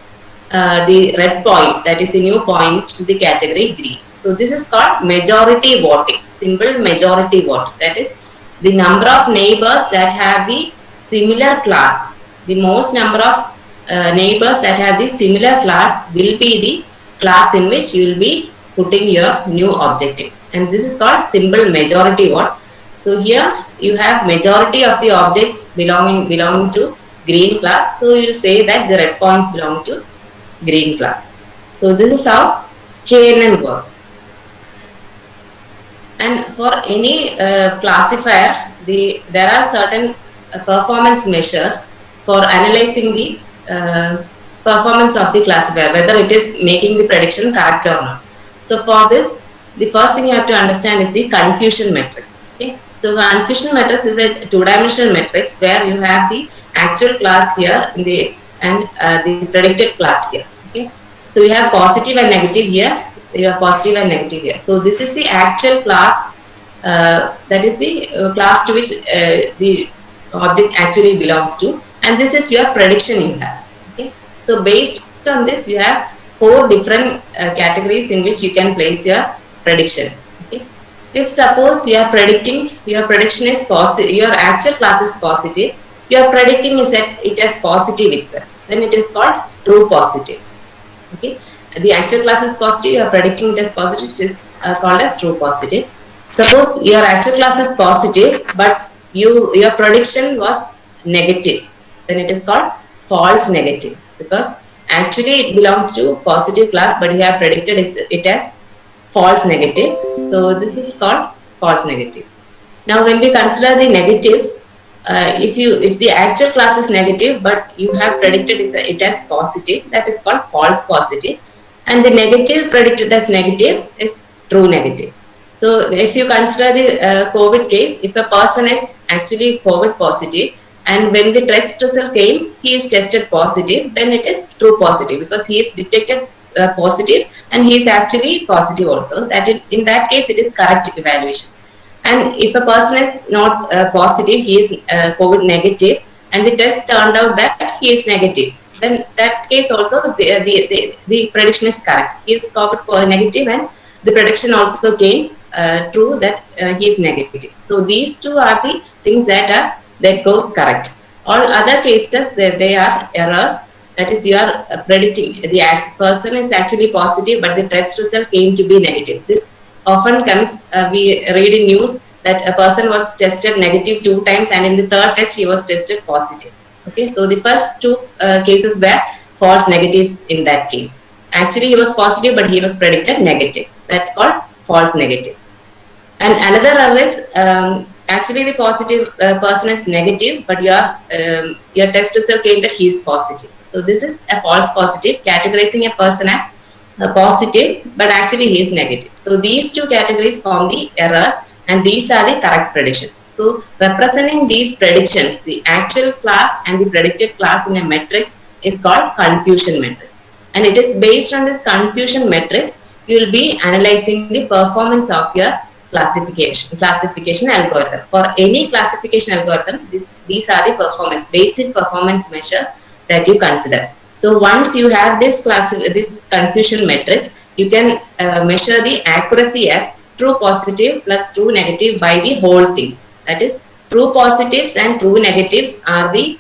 the red point, that is the new point, to the category green. So this is called majority voting, simple majority vote. That is the number of neighbors that have the similar class. The most number of neighbors that have the similar class will be the class in which you will be putting your new objective. And this is called simple majority vote. So here you have majority of the objects belonging to green class. So you will say that the red points belong to green class. So this is how KNN works. And for any classifier, there are certain performance measures for analyzing the performance of the classifier, whether it is making the prediction correct or not. So for this, the first thing you have to understand is the confusion matrix. Okay, so confusion matrix is a two-dimensional matrix where you have the actual class here in the X and the predicted class here. Okay, so you have positive and negative here. You have positive and negative here. So this is the actual class. That is the class to which the object actually belongs to, and this is your prediction you have. Okay, so based on this, you have four different categories in which you can place your predictions. Okay, if suppose you are predicting, your prediction is positive, your actual class is positive, you are predicting is that it as positive itself, then it is called true positive. Okay, the actual class is positive, you are predicting it as positive, it is called as true positive. Suppose your actual class is positive, but your prediction was negative, then it is called false negative, because actually it belongs to positive class, but you have predicted it as false negative. So this is called false negative. Now, when we consider the negatives, if the actual class is negative, but you have predicted it as positive, that is called false positive, and the negative predicted as negative is true negative. So, if you consider the COVID case, if a person is actually COVID positive, and when the test result came, he is tested positive, then it is true positive, because he is detected positive and he is actually positive also. That in that case, it is correct evaluation. And if a person is not positive, he is COVID negative, and the test turned out that he is negative, then that case also the prediction is correct. He is COVID negative, and the prediction also came true that he is negative. So these two are the things that goes correct. All other cases, they are errors. That is, you are predicting the person is actually positive, but the test result came to be negative. This often comes, we read in news that a person was tested negative 2 times, and in the third test he was tested positive. Okay, so the first two cases were false negatives in that case. Actually, he was positive, but he was predicted negative. That's called false negative. And another error is actually the positive person is negative, but your test result came that he is positive. So this is a false positive, categorizing a person as positive, but actually he is negative. So these two categories form the errors, and these are the correct predictions. So representing these predictions, the actual class and the predicted class in a matrix is called confusion matrix. And it is based on this confusion matrix, you will be analyzing the performance of your classification algorithm. For any classification algorithm, these are the basic performance measures that you consider. So once you have this confusion matrix, you can measure the accuracy as true positive plus true negative by the whole things. That is, true positives and true negatives are the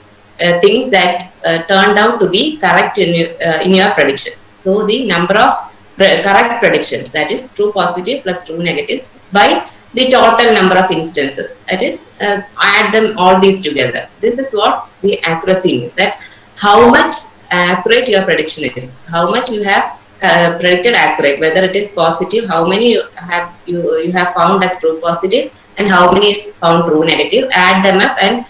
things that turned out to be correct in your prediction. So the number of correct predictions, that is true positive plus true negatives, by the total number of instances, that is add them all these together. This is what the accuracy means, that how much accurate your prediction is, how much you have predicted accurate, whether it is positive, how many you have found as true positive, and how many is found true negative. Add them up, and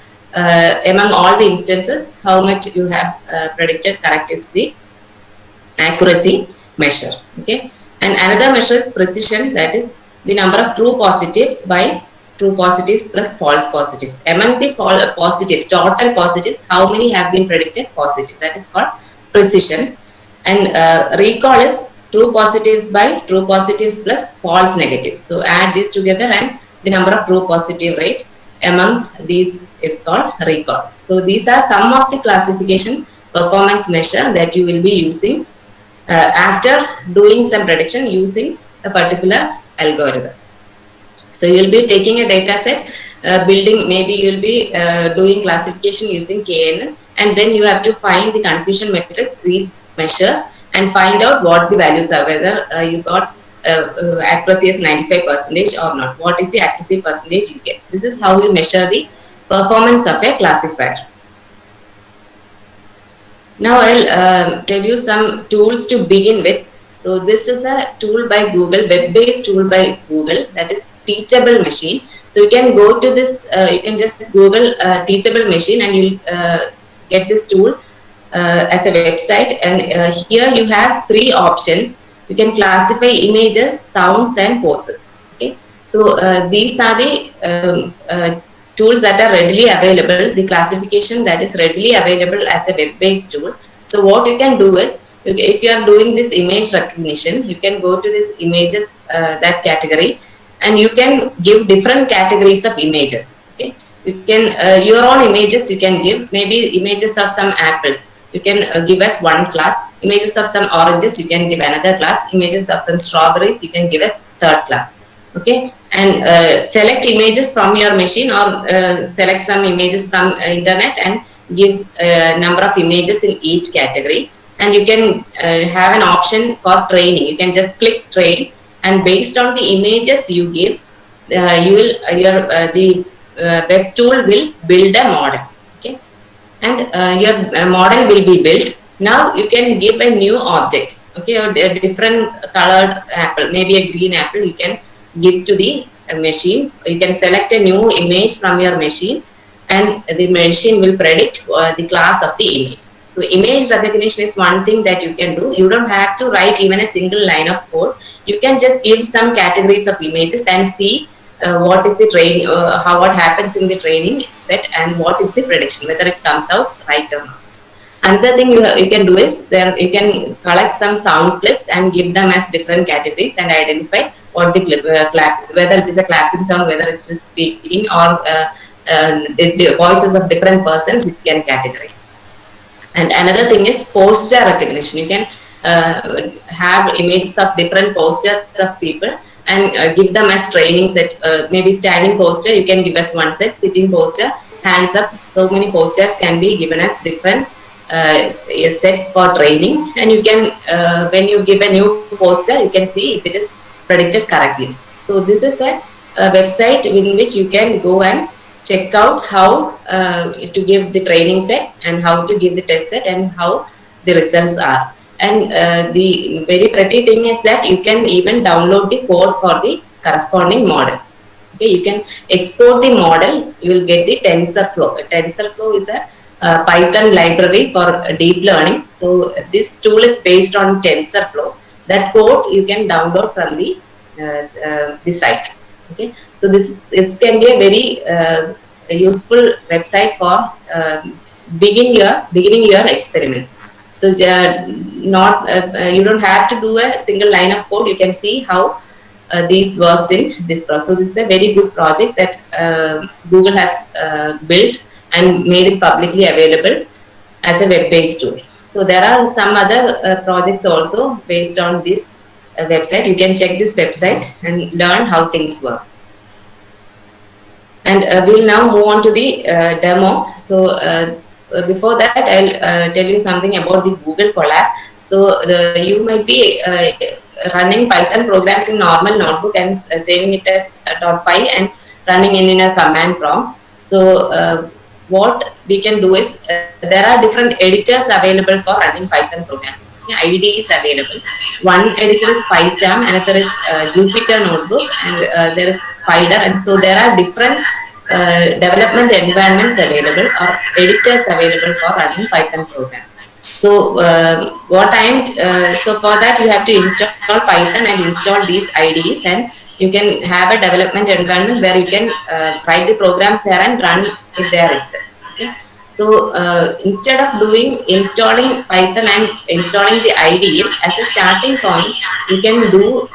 among all the instances, how much you have predicted correct is the accuracy measure. Okay, and another measure is precision, that is the number of true positives by true positives plus false positives. Among the positives, total positives, how many have been predicted positive, that is called precision. And recall is true positives by true positives plus false negatives. So add these together, and the number of true positive rate among these is called recall. So these are some of the classification performance measure that you will be using after doing some prediction using a particular algorithm. So you'll be taking a data set, building, maybe you'll be doing classification using KNN, and then you have to find the confusion matrix, these measures, and find out what the values are, whether you got accuracy as 95% or not. What is the accuracy percentage you get? This is how you measure the performance of a classifier. Now I'll tell you some tools to begin with. So this is a tool by Google, web-based tool by Google, that is Teachable Machine. So you can go to this, you can just Google Teachable Machine, and you'll get this tool as a website. And here you have three options. You can classify images, sounds, and poses. Okay, so these are the tools that are readily available. The classification that is readily available as a web-based tool. So what you can do is, if you are doing this image recognition, you can go to this images, that category, and you can give different categories of images. Okay, you can your own images you can give, maybe images of some apples, you can give us one class. Images of some oranges, you can give another class. Images of some strawberries, you can give us third class. Okay, and select images from your machine, or select some images from internet, and give a number of images in each category. And you can have an option for training. You can just click train, and based on the images you give, you will the web tool will build a model. Okay, and your model will be built. Now you can give a new object. Okay, or a different colored apple, maybe a green apple, you can give to the machine. You can select a new image from your machine, and the machine will predict the class of the image. So image recognition is one thing that you can do. You don't have to write even a single line of code. You can just give some categories of images and see what is the train, how what happens in the training set, and what is the prediction, whether it comes out right or not. Another thing you can do is, there you can collect some sound clips and give them as different categories, and identify what the clap is, whether it is a clapping sound, whether it's just speaking, or the voices of different persons, you can categorize. And another thing is posture recognition. You can have images of different postures of people, and give them as training set. Maybe standing posture, you can give us one set. Sitting posture, hands up. So many postures can be given as different sets for training. And you can, when you give a new posture, you can see if it is predicted correctly. So this is a website in which you can go and check out how to give the training set, and how to give the test set, and how the results are. And the very pretty thing is that you can even download the code for the corresponding model. Okay, you can export the model. You will get the TensorFlow. TensorFlow is a Python library for deep learning. So this tool is based on TensorFlow. That code you can download from the site. Okay, so this can be a very useful website for beginning your experiments. So not you don't have to do a single line of code. You can see how this works in this process. So this is a very good project that Google has built and made it publicly available as a web-based tool. So there are some other projects also based on this website. You can check this website and learn how things work. And we'll now move on to the demo. So before that, I'll tell you something about the Google Colab. So you might be running Python programs in normal notebook, and saving it as .py, and running in a command prompt. So what we can do is, there are different editors available for running Python programs. Okay, IDE is available. One editor is PyCharm, another is Jupyter Notebook, and there is Spider. And so there are different development environments available, or editors available for running Python programs. So so for that you have to install Python and install these IDEs, and you can have a development environment where you can write the programs there and run it there itself. Okay. So instead of installing Python and installing the IDEs as a starting point, you can do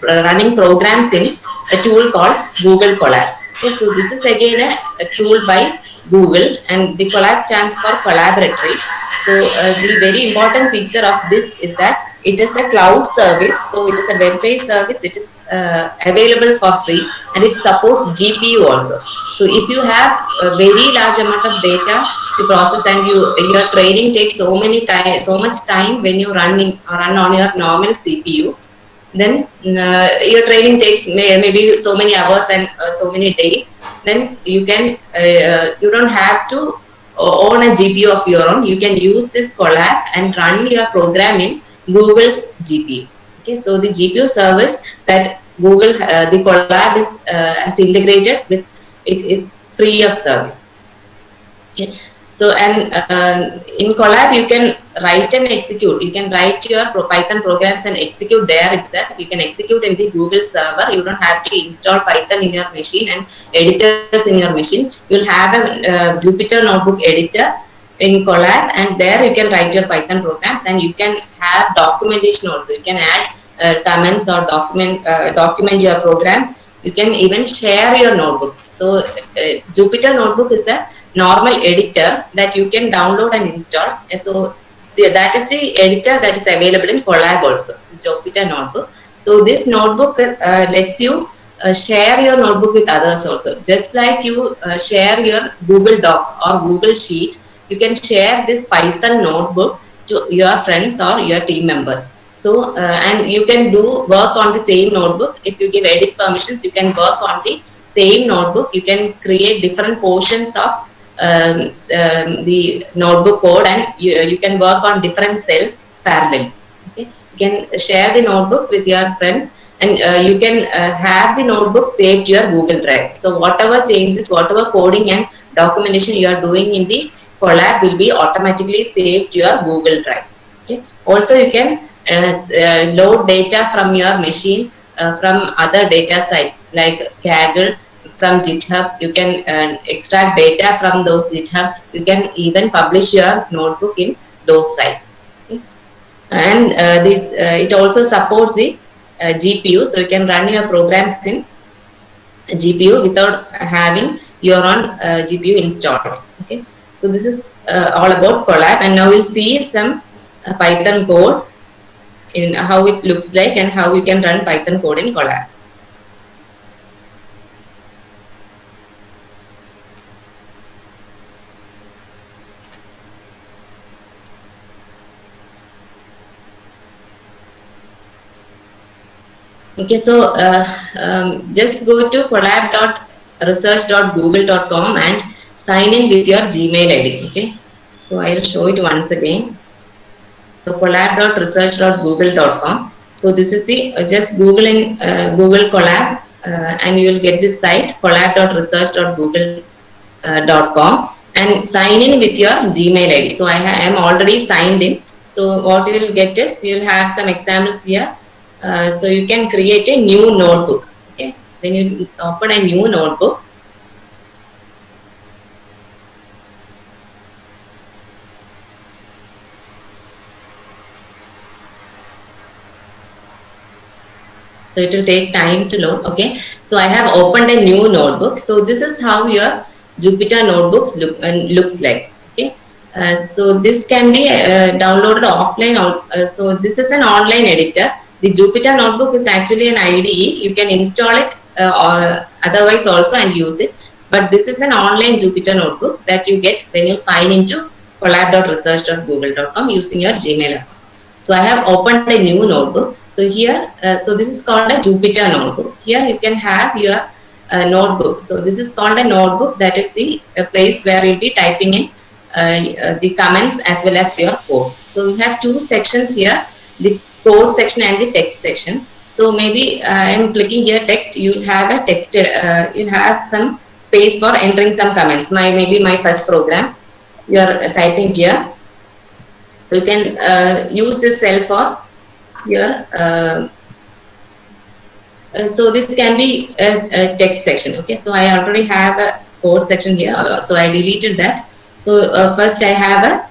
running programs in a tool called Google Colab. Okay, so this is again a tool by Google, and the Colab stands for collaboratory. So the very important feature of this is that it is a cloud service. So it is a web-based service. It is available for free, and it supports GPU also. So if you have a very large amount of data to process, and your training takes so much time when you run on your normal CPU, then your training takes maybe so many hours and so many days. Then you don't have to own a GPU of your own. You can use this Colab and run your program in Google's GPU. Okay, so the GPU service that Google, the Colab has integrated with, it is free of service. Okay. So, and in Colab you can write and execute. You can write your Python programs and execute there itself. You can execute in the Google server. You don't have to install Python in your machine and editors in your machine. You'll have a Jupyter Notebook editor in Colab, and there you can write your Python programs, and you can have documentation also. You can add comments or document your programs. You can even share your notebooks. So Jupyter Notebook is a normal editor that you can download and install. So that is the editor that is available in Colab also, Jupyter Notebook. So this notebook lets you share your notebook with others also. Just like you share your Google Doc or Google Sheet, you can share this Python notebook to your friends or your team members. So and you can do work on the same notebook. If you give edit permissions, you can work on the same notebook. You can create different portions of the notebook code, and you can work on different cells parallel. Okay, you can share the notebooks with your friends, and you can have the notebook saved to your Google Drive. So whatever changes, whatever coding and documentation you are doing in the Colab will be automatically saved to your Google Drive. Okay. Also, you can load data from your machine from other data sites like Kaggle, from GitHub. You can extract data from those GitHub. You can even publish your notebook in those sites. Okay. And this it also supports the GPU, so you can run your programs in GPU without having your own GPU installed. Okay, so this is all about Colab, and now we'll see some Python code in how it looks like and how you can run Python code in Colab. Okay, so just go to colab.research.google.com and sign in with your Gmail ID. Okay, so I'll show it once again. So colab.research.google.com. So this is the just Google in Google Colab, and you will get this site colab.research.google.com, and sign in with your Gmail ID. So I am already signed in. So what you will get is you will have some examples here. So you can create a new notebook. Okay, when you open a new notebook, so it will take time to load. Okay, so I have opened a new notebook. So this is how your Jupyter notebooks looks like. Okay, so this can be downloaded offline also. So this is an online editor. The Jupyter notebook is actually an IDE. You can install it or otherwise also and use it. But this is an online Jupyter notebook that you get when you sign into colab.research.google.com using your Gmail account. So I have opened a new notebook. So here, so this is called a Jupyter notebook. Here you can have your notebook. So this is called a notebook. That is the place where you'll be typing in the comments as well as your code. So we have two sections here, the code section and the text section. So maybe I am clicking here text. You'll have a text. You'll have some space for entering some comments. Maybe my first program. You are typing here. You can use this cell for your. So this can be a text section. Okay. So I already have a code section here. So I deleted that. So first I have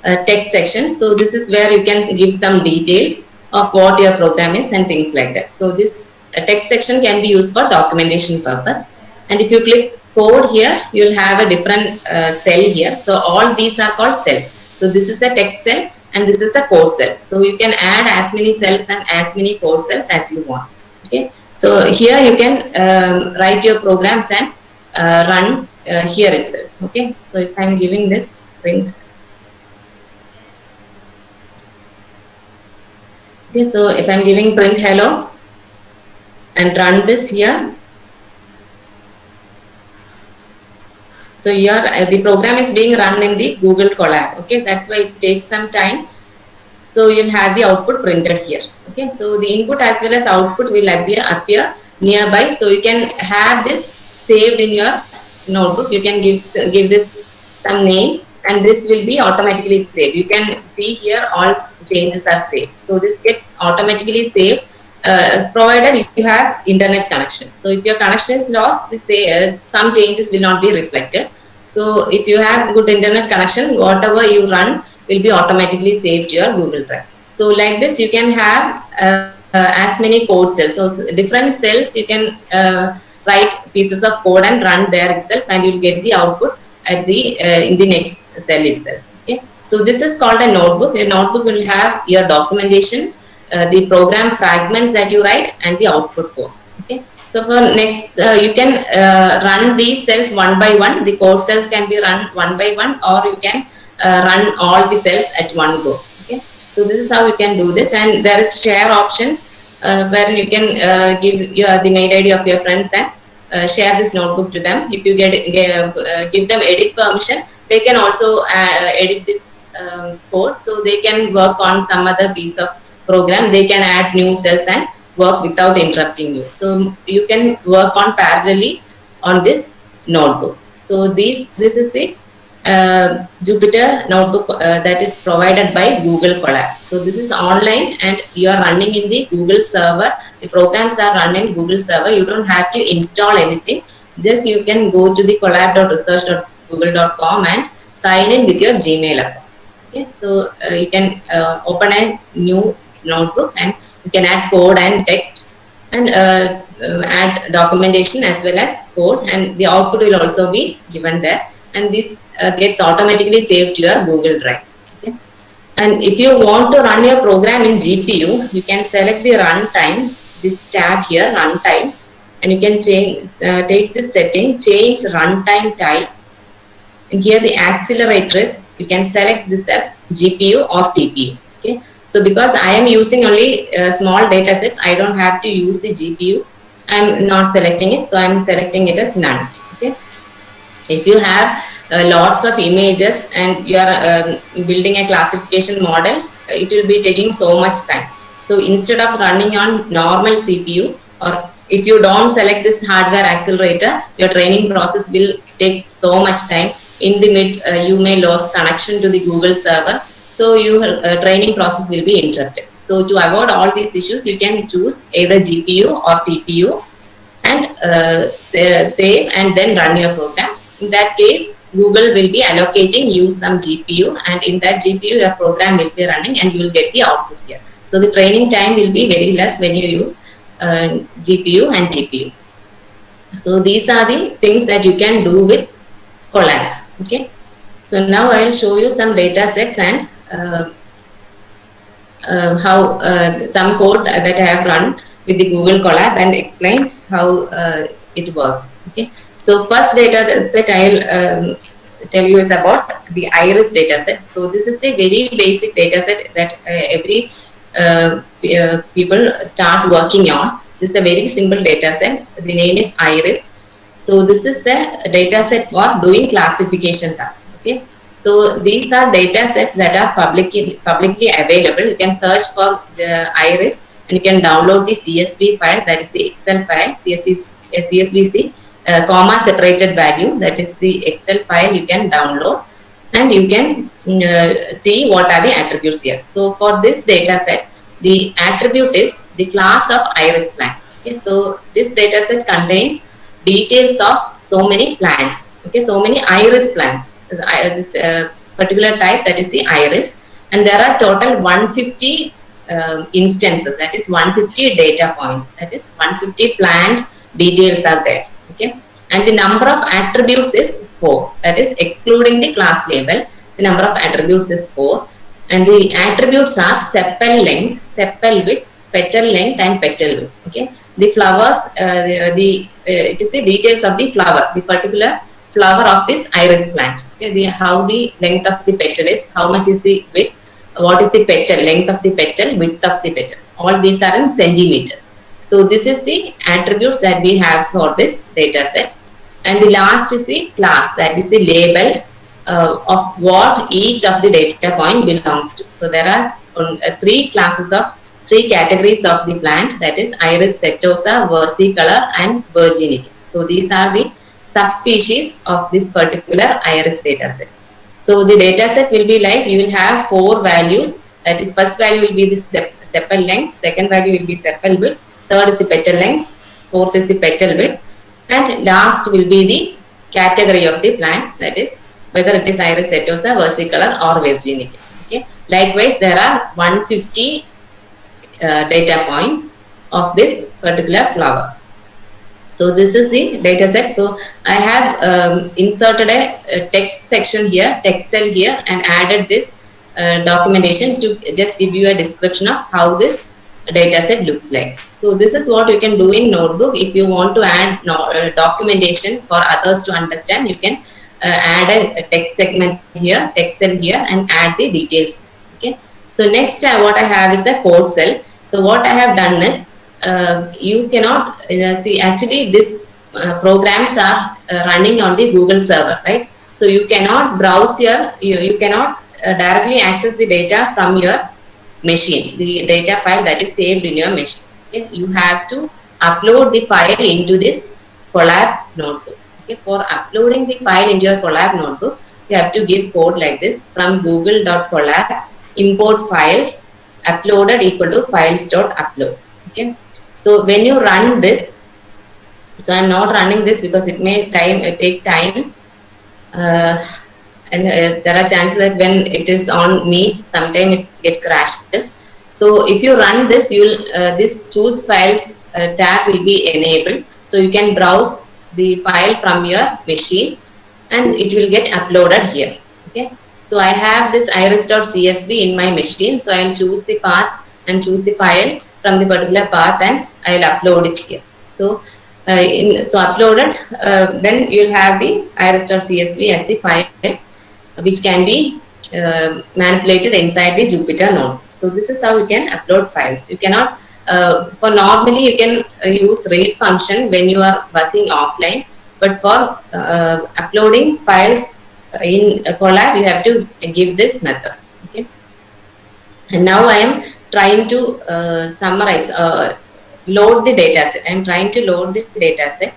a text section. So this is where you can give some details of what your program is and things like that. So this text section can be used for documentation purpose. And if you click code here, you'll have a different cell here. So all these are called cells. So this is a text cell and this is a code cell. So you can add as many cells and as many code cells as you want. Okay. So here you can write your programs and run here itself. Okay. So if I'm giving this print. Okay, so if I'm giving print hello and run this here, so here the program is being run in the Google Colab. Okay, that's why it takes some time. So you'll have the output printed here. Okay, so the input as well as output will appear nearby. So you can have this saved in your notebook. You can give this some name, and this will be automatically saved. You can see here all changes are saved. So this gets automatically saved, provided you have internet connection. So if your connection is lost, some changes will not be reflected. So if you have good internet connection, whatever you run will be automatically saved to your Google Drive. So like this, you can have as many code cells. So different cells you can write pieces of code and run there itself, and you'll get the output at the in the next cell itself. Okay. So this is called a notebook. A notebook will have your documentation, the program fragments that you write, and the output code. Okay. So for next, you can run these cells one by one. The code cells can be run one by one, or you can run all the cells at one go. Okay. So this is how you can do this, and there is share option where you can give the mail ID of your friends and share this notebook to them. If you give them edit permission, they can also edit this code, so they can work on some other piece of program. They can add new cells and work without interrupting you. So you can work on parallelly on this notebook. So this is the Jupyter notebook that is provided by Google Colab. So this is online, and you are running in the Google server. The programs are running in Google server. You don't have to install anything. Just you can go to the collab.research.google.com and sign in with your Gmail account. Okay, so you can open a new notebook, and you can add code and text, and add documentation as well as code, and the output will also be given there, and this gets automatically saved to your Google Drive. Okay. And if you want to run your program in GPU, you can select the runtime, this tab here, runtime, and you can change take this setting, change runtime type, and here the accelerators, you can select this as GPU or TPU. Okay. So because I am using only small data sets, I don't have to use the GPU. I'm not selecting it, so I'm selecting it as none. Okay. If you have lots of images and you are building a classification model, it will be taking so much time. So instead of running on normal CPU, or if you don't select this hardware accelerator, your training process will take so much time. In the mid, you may lose connection to the Google server. So your training process will be interrupted. So to avoid all these issues, you can choose either GPU or TPU and save and then run your program. In that case, Google will be allocating you some GPU, and in that GPU your program will be running, and you will get the output here. So the training time will be very less when you use GPU and TPU. So these are the things that you can do with Colab. Okay. So now I will show you some data sets and how some code that I have run with the Google Colab, and explain how it works. Okay. So first data set I'll tell you is about the iris data set. So this is the very basic data set that every people start working on. This is a very simple data set. The name is iris. So this is a data set for doing classification tasks. Okay. So these are data sets that are publicly available. You can search for iris, and you can download the CSV file, that is the Excel file, CSV comma separated value, that is the Excel file you can download, and you can see what are the attributes here. So for this data set, the attribute is the class of iris plant. Okay, so this data set contains details of so many plants. Okay, so many iris plants. This particular type, that is the iris, and there are total 150 instances, that is 150 data points, that is 150 plant details are there. Okay, and the number of attributes is 4, that is excluding the class label. The number of attributes is 4, and the attributes are sepal length, sepal width, petal length, and petal width. Okay, the flowers, it is the details of the flower, the particular flower of this iris plant. Okay, how the length of the petal is, how much is the width, what is the petal, length of the petal, width of the petal. All these are in centimeters. So this is the attributes that we have for this data set. And the last is the class, that is the label of what each of the data point belongs to. So there are three classes of three categories of the plant, that is Iris setosa, versicolor and virginica. So these are the subspecies of this particular Iris dataset. So the dataset will be like, you will have four values, that is first value will be the sepal length, second value will be sepal width, third is the petal length, fourth is the petal width, and last will be the category of the plant, that is whether it is Iris setosa, versicolor or virginica. Okay. Likewise, there are 150 data points of this particular flower. So this is the data set. So I have inserted a text section here, text cell here, and added this documentation to just give you a description of how this data set looks like. So this is what you can do in Notebook. If you want to add documentation for others to understand, you can add a text segment here, text cell here, and add the details. Okay. So next what I have is a code cell. So what I have done is, you cannot see, actually this programs are running on the Google server, right? So you cannot browse you cannot directly access the data from your machine, the data file that is saved in your machine. Okay? You have to upload the file into this Colab notebook. Okay? For uploading the file into your Colab notebook, you have to give code like this: from google.colab import files uploaded equal to files.upload. Okay. So when you run this, so I'm not running this because it may take time, and there are chances that when it is on Meet, sometime it crashes. So if you run this, you'll this choose files tab will be enabled, so you can browse the file from your machine and it will get uploaded here. Okay. So I have this iris.csv in my machine, so I'll choose the path and choose the file from the particular path and I'll upload it here. So so uploaded, then you'll have the iris.csv as the file which can be manipulated inside the Jupyter node. So this is how you can upload files. You cannot, for normally you can use read function when you are working offline, but for uploading files in Colab, you have to give this method. Okay. And now I am trying to summarize, load the dataset. I am trying to load the dataset.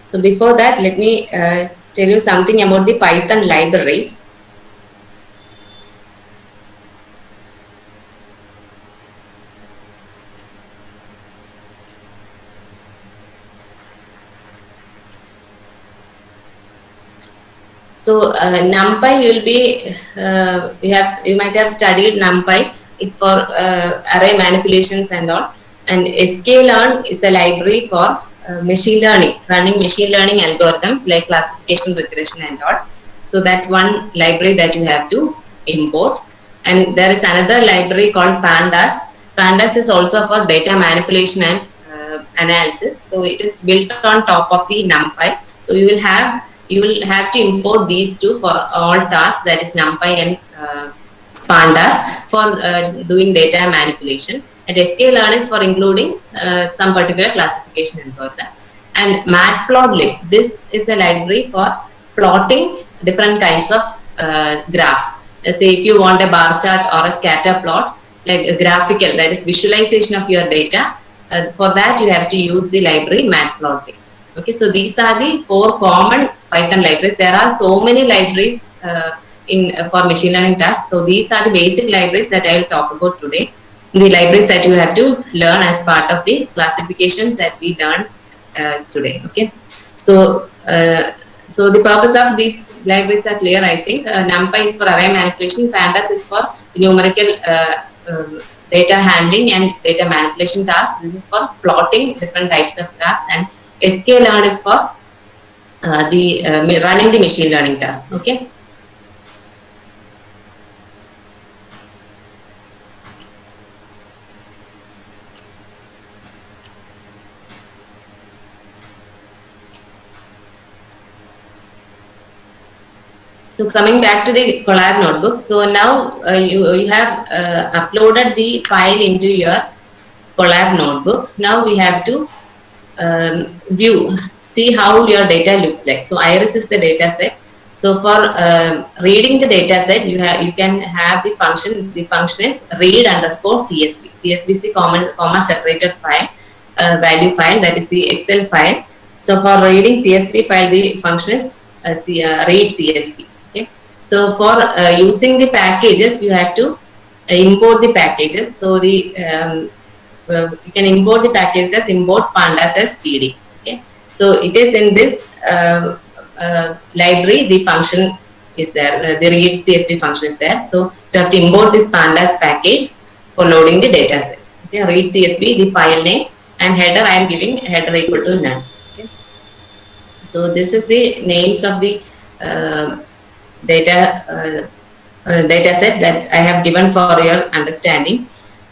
So before that, let me tell you something about the Python libraries. So NumPy, you might have studied NumPy. It's for array manipulations and all. And sklearn is a library for machine learning, running machine learning algorithms like classification, regression and all. So that's one library that you have to import. And there is another library called Pandas. Pandas is also for data manipulation and analysis. So it is built on top of the NumPy. So you will have to import these two for all tasks, that is NumPy and Pandas for doing data manipulation. And sklearn is for including some particular classification algorithm. And matplotlib, this is a library for plotting different kinds of graphs. Say if you want a bar chart or a scatter plot, like a graphical, that is visualization of your data, for that you have to use the library matplotlib. Okay, so these are the four common Python libraries. There are so many libraries for machine learning tasks. So these are the basic libraries that I will talk about today. The libraries that you have to learn as part of the classifications that we learned today. Okay, so so the purpose of these libraries are clear, I think. NumPy is for array manipulation, Pandas is for numerical data handling and data manipulation tasks. This is for plotting different types of graphs, and sklearn is for running the machine learning task. Okay. So coming back to the Colab notebook. So now you have uploaded the file into your Colab notebook. Now we have to see how your data looks like. So Iris is the data set. So for reading the data set, you can have the function. The function is read underscore CSV. CSV is the comma separated file, value file, that is the Excel file. So for reading CSV file, the function is read CSV. Okay. So for using the packages, you have to import the packages. So the you can import the packages as import pandas as PD. Okay. So it is in this library, the function is there, the read CSV function is there. So you have to import this pandas package for loading the data set. Okay. Read CSV, the file name, and header I am giving header equal to none. Okay. So this is the names of the data data set that I have given for your understanding.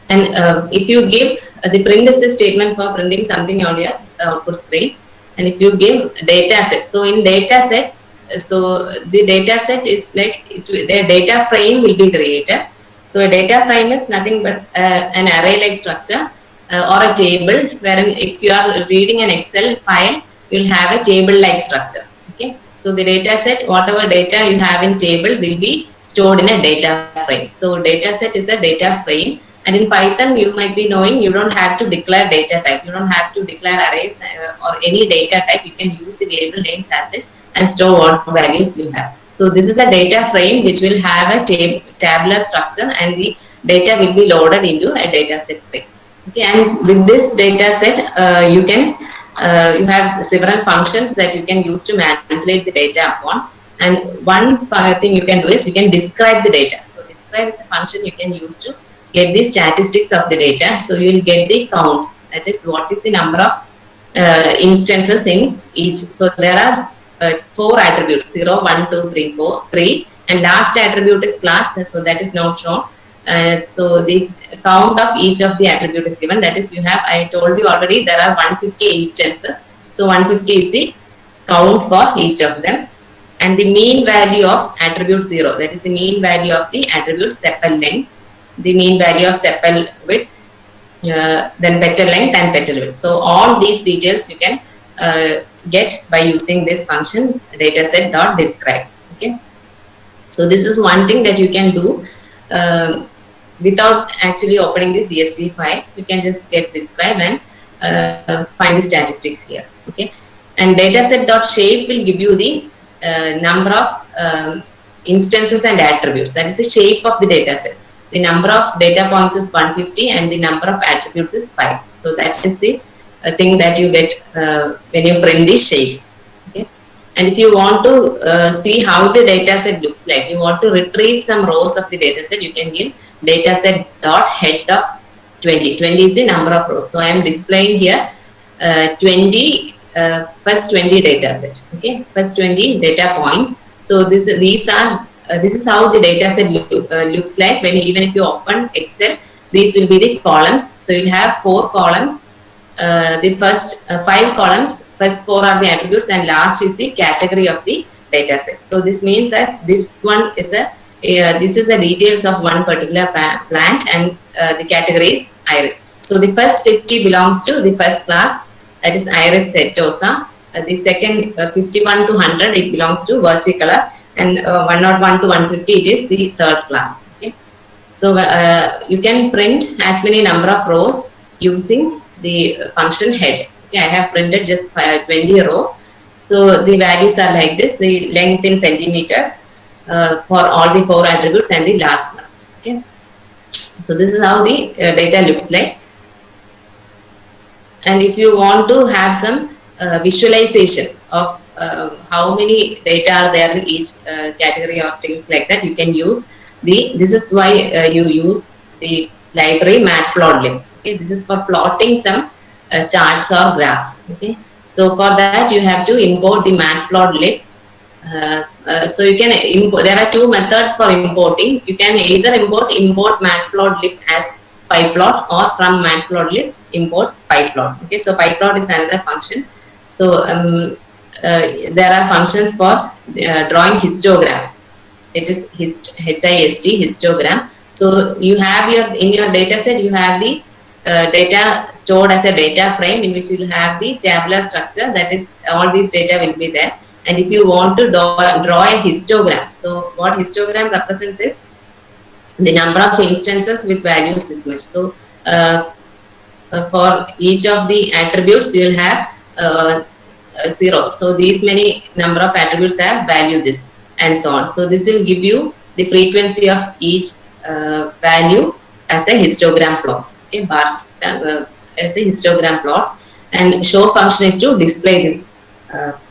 And if you give the print is the statement for printing something on your output screen. And if you give data set, so in data set, so the data set is like the data frame will be created. So a data frame is nothing but an array like structure or a table, wherein if you are reading an Excel file, you will have a table like structure. Okay. So the data set, whatever data you have in table will be stored in a data frame. So data set is a data frame. And in Python, you might be knowing you don't have to declare data type. You don't have to declare arrays or any data type. You can use the variable names as such and store what values you have. So this is a data frame which will have a tabular structure, and the data will be loaded into a data set frame. Okay, and with this data set, you have several functions that you can use to manipulate the data upon. And one thing you can do is you can describe the data. So describe is a function you can use to get the statistics of the data. So you will get the count, that is what is the number of instances in each. So there are 4 attributes, 0, 1, 2, 3, 4, 3, and last attribute is class, so that is not shown. So the count of each of the attribute is given, that is you have, I told you already, there are 150 instances. So 150 is the count for each of them. And the mean value of attribute 0, that is the mean value of the attribute sepal length, the mean value of sepal width, then petal length and petal width. So all these details you can get by using this function dataset.describe. Okay. So this is one thing that you can do without actually opening the CSV file. You can just get describe and find the statistics here. Okay. And dataset.shape will give you the number of instances and attributes. That is the shape of the dataset. The number of data points is 150 and the number of attributes is 5. So that is the thing that you get when you print the shape. Okay. And if you want to see how the dataset looks like, you want to retrieve some rows of the dataset, you can give dataset.head of 20. 20 is the number of rows. So I am displaying here 20 first 20 data set. Okay, first 20 data points. So this is how the data set looks like when even if you open Excel. These will be the columns. So you have 4 columns. The first 5 columns, first 4 are the attributes, and last is the category of the data set. So this means that this one is this is a details of one particular plant, and the category is iris. So the first 50 belongs to the first class, that is Iris setosa. The second 51 to 100 it belongs to versicolor, and 101 to 150 it is the third class. Okay. So you can print as many number of rows using the function head. Okay, I have printed just 20 rows. So the values are like this: the length in centimeters for all the 4 attributes and the last one. Okay. So this is how the data looks like. And if you want to have some visualization of how many data are there in each category or things like that, you can use this is why you use the library matplotlib. Okay, this is for plotting some charts or graphs. Okay, so for that you have to import the matplotlib. So you can import, there are 2 methods for importing. You can either import matplotlib as pyplot, or from matplotlib import pyplot. Okay, so pyplot is another function. So there are functions for drawing histogram. It is HIST, histogram. So you have in your data set you have the data stored as a data frame in which you will have the tabular structure, that is all these data will be there. And if you want to draw a histogram, so what histogram represents is the number of instances with values this much. So for each of the attributes, you will have 0. So these many number of attributes have value this, and so on. So this will give you the frequency of each value as a histogram plot. Okay, bar as a histogram plot, and show function is to display this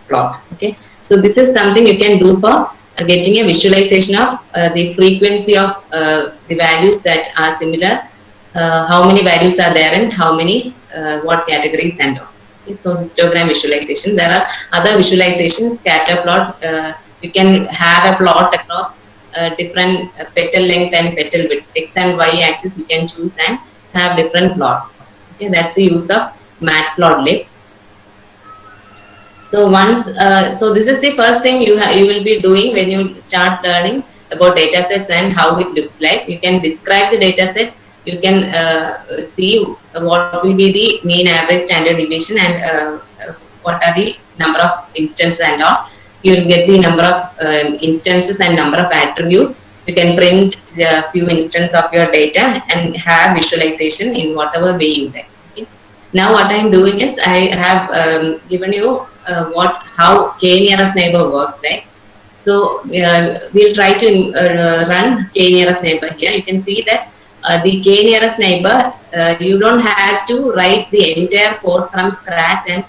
plot. Okay, so this is something you can do for getting a visualization of the frequency of the values that are similar, how many values are there and how many what categories and all. Okay, so histogram visualization. There are other visualizations, scatter plot. You can have a plot across different petal length and petal width, x and y axis. You can choose and have different plots. Okay, that's the use of matplotlib. So once, so this is the first thing you will be doing when you start learning about data sets and how it looks like. You can describe the data set. You can see what will be the mean, average, standard deviation, and what are the number of instances and all. You will get the number of instances and number of attributes. You can print a few instances of your data and have visualization in whatever way you like. Okay. Now what I am doing is I have given you how k-nearest neighbor works, right? So we'll try to run k-nearest neighbor here. You can see that the k-nearest neighbor, you don't have to write the entire code from scratch and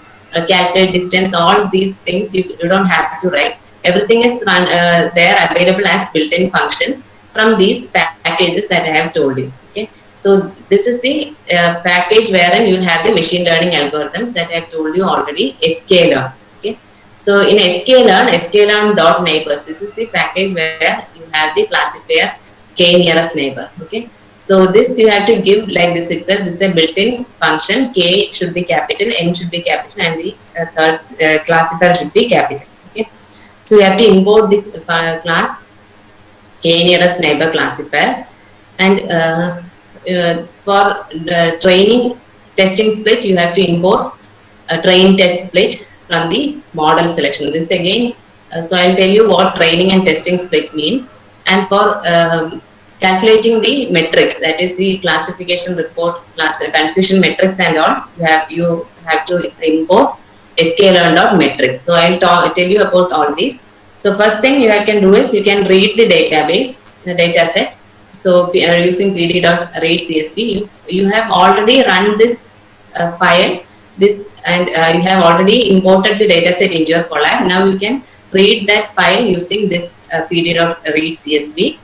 calculate distance. All these things you don't have to write. Everything is there available as built-in functions from these packages that I have told you. Okay. So this is the package wherein you have the machine learning algorithms that I have told you already, sklearn. Okay. So in sklearn.neighbors, this is the package where you have the classifier k-nearest neighbor. Okay. So this you have to give like this itself. This is a built-in function. K should be capital, N should be capital, and the third classifier should be capital. Okay. So you have to import the class k-nearest neighbor classifier, and for the training testing split, you have to import a train test split from the model selection. This again, so I'll tell you what training and testing split means. And for calculating the metrics, that is the classification report, confusion metrics and all, you have to import sklearn.metrics. So I'll tell you about all these. So first thing you can do is you can read the database, the data set. So using pd.read.csv, you have already run this file, and you have already imported the data set into your Colab. Now you can read that file using this pd.read.csv,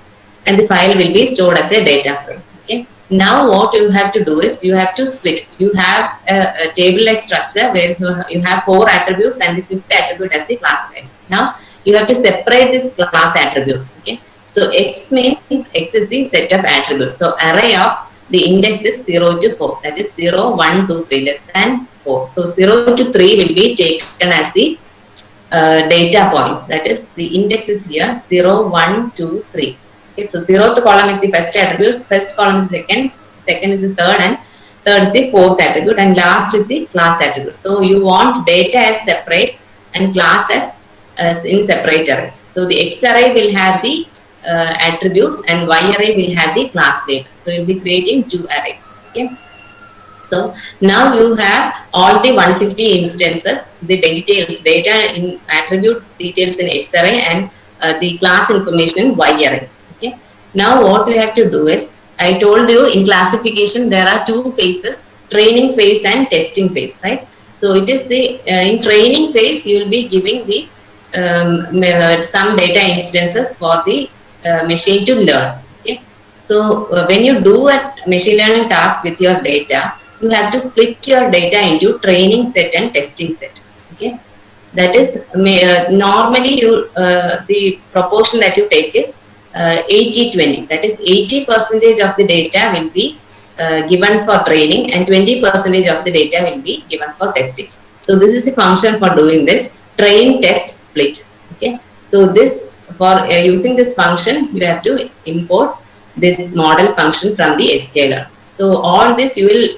and the file will be stored as a data frame. Okay. Now what you have to do is you have to split. You have a table-like structure where you have 4 attributes and the 5th attribute as the class value. Now you have to separate this class attribute. Okay. So X means X is the set of attributes. So array of the index is 0 to 4. That is 0, 1, 2, 3, less than 4. So 0 to 3 will be taken as the data points. That is the index is here 0, 1, 2, 3. Okay, so 0th column is the first attribute, first column is second, second is the third, and third is the 4th attribute, and last is the class attribute. So you want data as separate and class as in separate array. So the X array will have the attributes and Y array will have the class label. So you'll be creating 2 arrays. Okay. So now you have all the 150 instances, the details, data in attribute details in X array, and the class information in Y array. Okay. Now what we have to do is, I told you in classification there are 2 phases, training phase and testing phase, right? So it is the in training phase you will be giving the some data instances for the machine to learn. Okay. So when you do a machine learning task with your data, you have to split your data into training set and testing set. Okay. That is normally you the proportion that you take is 80-20. That is 80% of the data will be given for training and 20% of the data will be given for testing. So this is a function for doing this train test split. Okay. So this for using this function you have to import this model function from the sklearn. So all this you will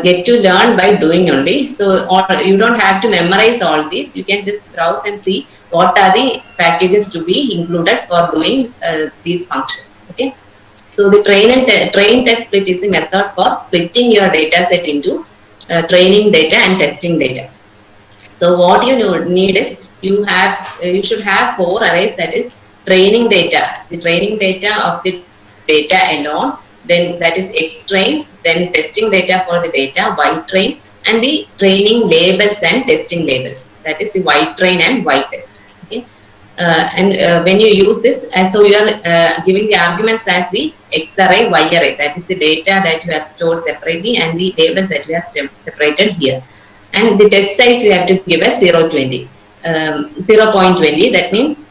get to learn by doing only. So you don't have to memorize all these. You can just browse and see what are the packages to be included for doing these functions. Okay. So the train test split is the method for splitting your data set into training data and testing data. So what you need is you should have 4 arrays, that is training data, the training data of the data alone, then that is X train, then testing data for the data Y train, and the training labels and testing labels, that is the Y train and Y test. Okay. When you use this, so you are giving the arguments as the X array, Y array, that is the data that you have stored separately and the labels that you have separated here. And the test size you have to give as 0.20. 0.20, that means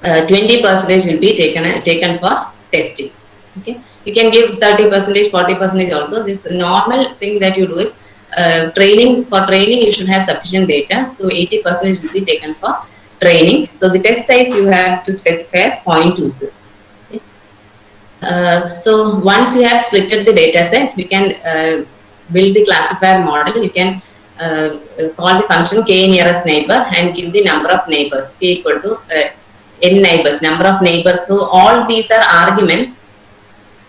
20% will be taken for testing. Okay, you can give 30%, 40% also. This normal thing that you do is training. For training, you should have sufficient data, so 80% will be taken for training. So the test size you have to specify as 0.20. Okay. So once you have splitted the data set, you can build the classifier model. You can call the function k nearest neighbor and give the number of neighbors, k equal to n neighbors, number of neighbors. So all these are arguments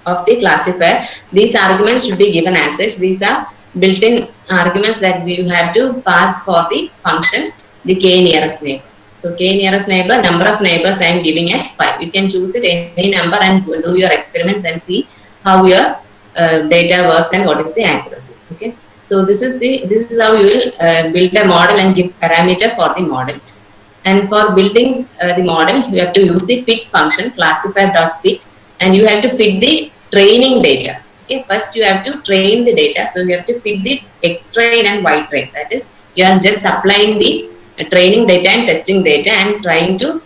of the classifier. These arguments should be given as such. These are built-in arguments that you have to pass for the function, the k nearest neighbor. So k nearest neighbor, number of neighbors I am giving as 5. You can choose it any number and do your experiments and see how your data works and what is the accuracy. Okay. So this is how you will build a model and give parameter for the model. And for building the model, you have to use the fit function, classifier.fit, and you have to fit the training data. Okay, first you have to train the data, so you have to fit the X train and Y train. That is, you are just applying the training data and testing data and trying to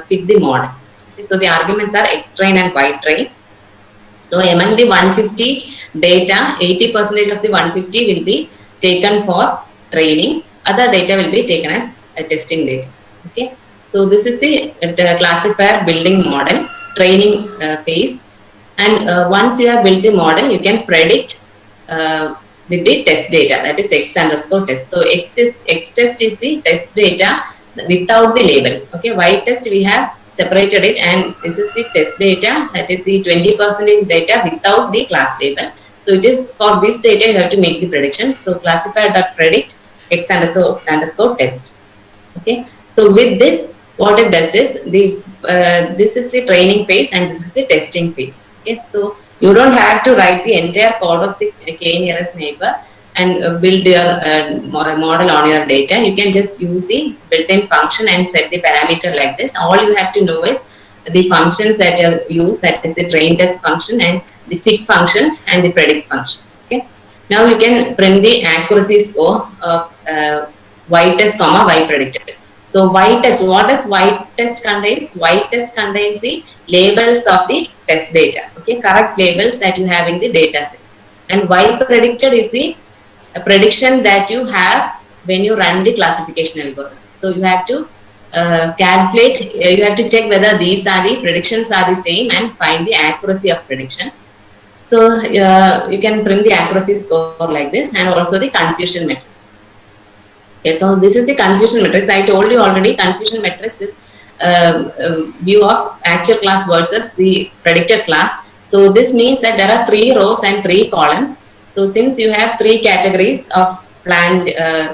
fit the model. Okay, so the arguments are X train and Y train. So among the 150 data, 80% of the 150 will be taken for training. Other data will be taken as testing data. Okay. So this is the classifier building model, training phase. And once you have built the model, you can predict with the test data, that is X underscore test. So X test is the test data without the labels. Okay. Y test we have separated it, and this is the test data, that is the 20% data without the class label. So it is for this data you have to make the prediction. So classifier.predict X underscore test. Okay. So with this, what it does is this is the training phase and this is the testing phase. Okay. So you don't have to write the entire code of the k nearest neighbor and build your model on your data. You can just use the built-in function and set the parameter like this. All you have to know is the functions that are used, that is the train test function and the fit function and the predict function. Okay. Now you can print the accuracy score of Y test comma Y predicted. So Y test, what does Y test contains? Y test contains the labels of the test data. Okay, correct labels that you have in the data set. And Y predicted is the prediction that you have when you run the classification algorithm. So you have to calculate, you have to check whether these are the predictions are the same and find the accuracy of prediction. So you can print the accuracy score like this, and also the confusion matrix. Okay, so this is the confusion matrix. I told you already, confusion matrix is view of actual class versus the predicted class. So this means that there are 3 rows and 3 columns. So since you have 3 categories of plant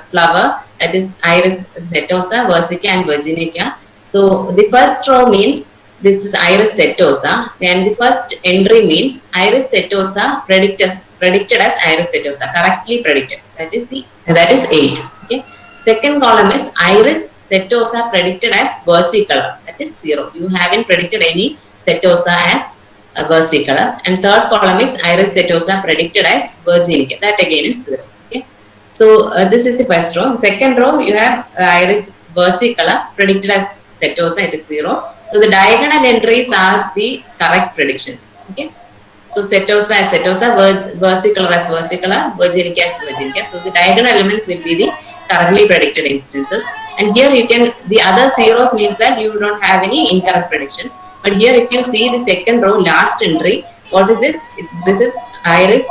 flower, that is Iris setosa, Versica and Virginica. So the first row means this is Iris setosa, and the first entry means Iris setosa predicted as Iris setosa, correctly predicted. That is 8. Okay. Second column is Iris setosa predicted as versicolor, that is 0. You haven't predicted any setosa as a versicolor. And third column is Iris setosa predicted as Virginica, that again is 0. Okay. So this is the first row. Second row you have Iris versicolor predicted as setosa, it is 0. So the diagonal entries are the correct predictions. Okay. So setosa as setosa, versicolor as versicolor, Virginica as Virginica. So the diagonal elements will be the correctly predicted instances. And here you can, the other zeros means that you don't have any incorrect predictions. But here if you see the second row, last entry, what is this? This is iris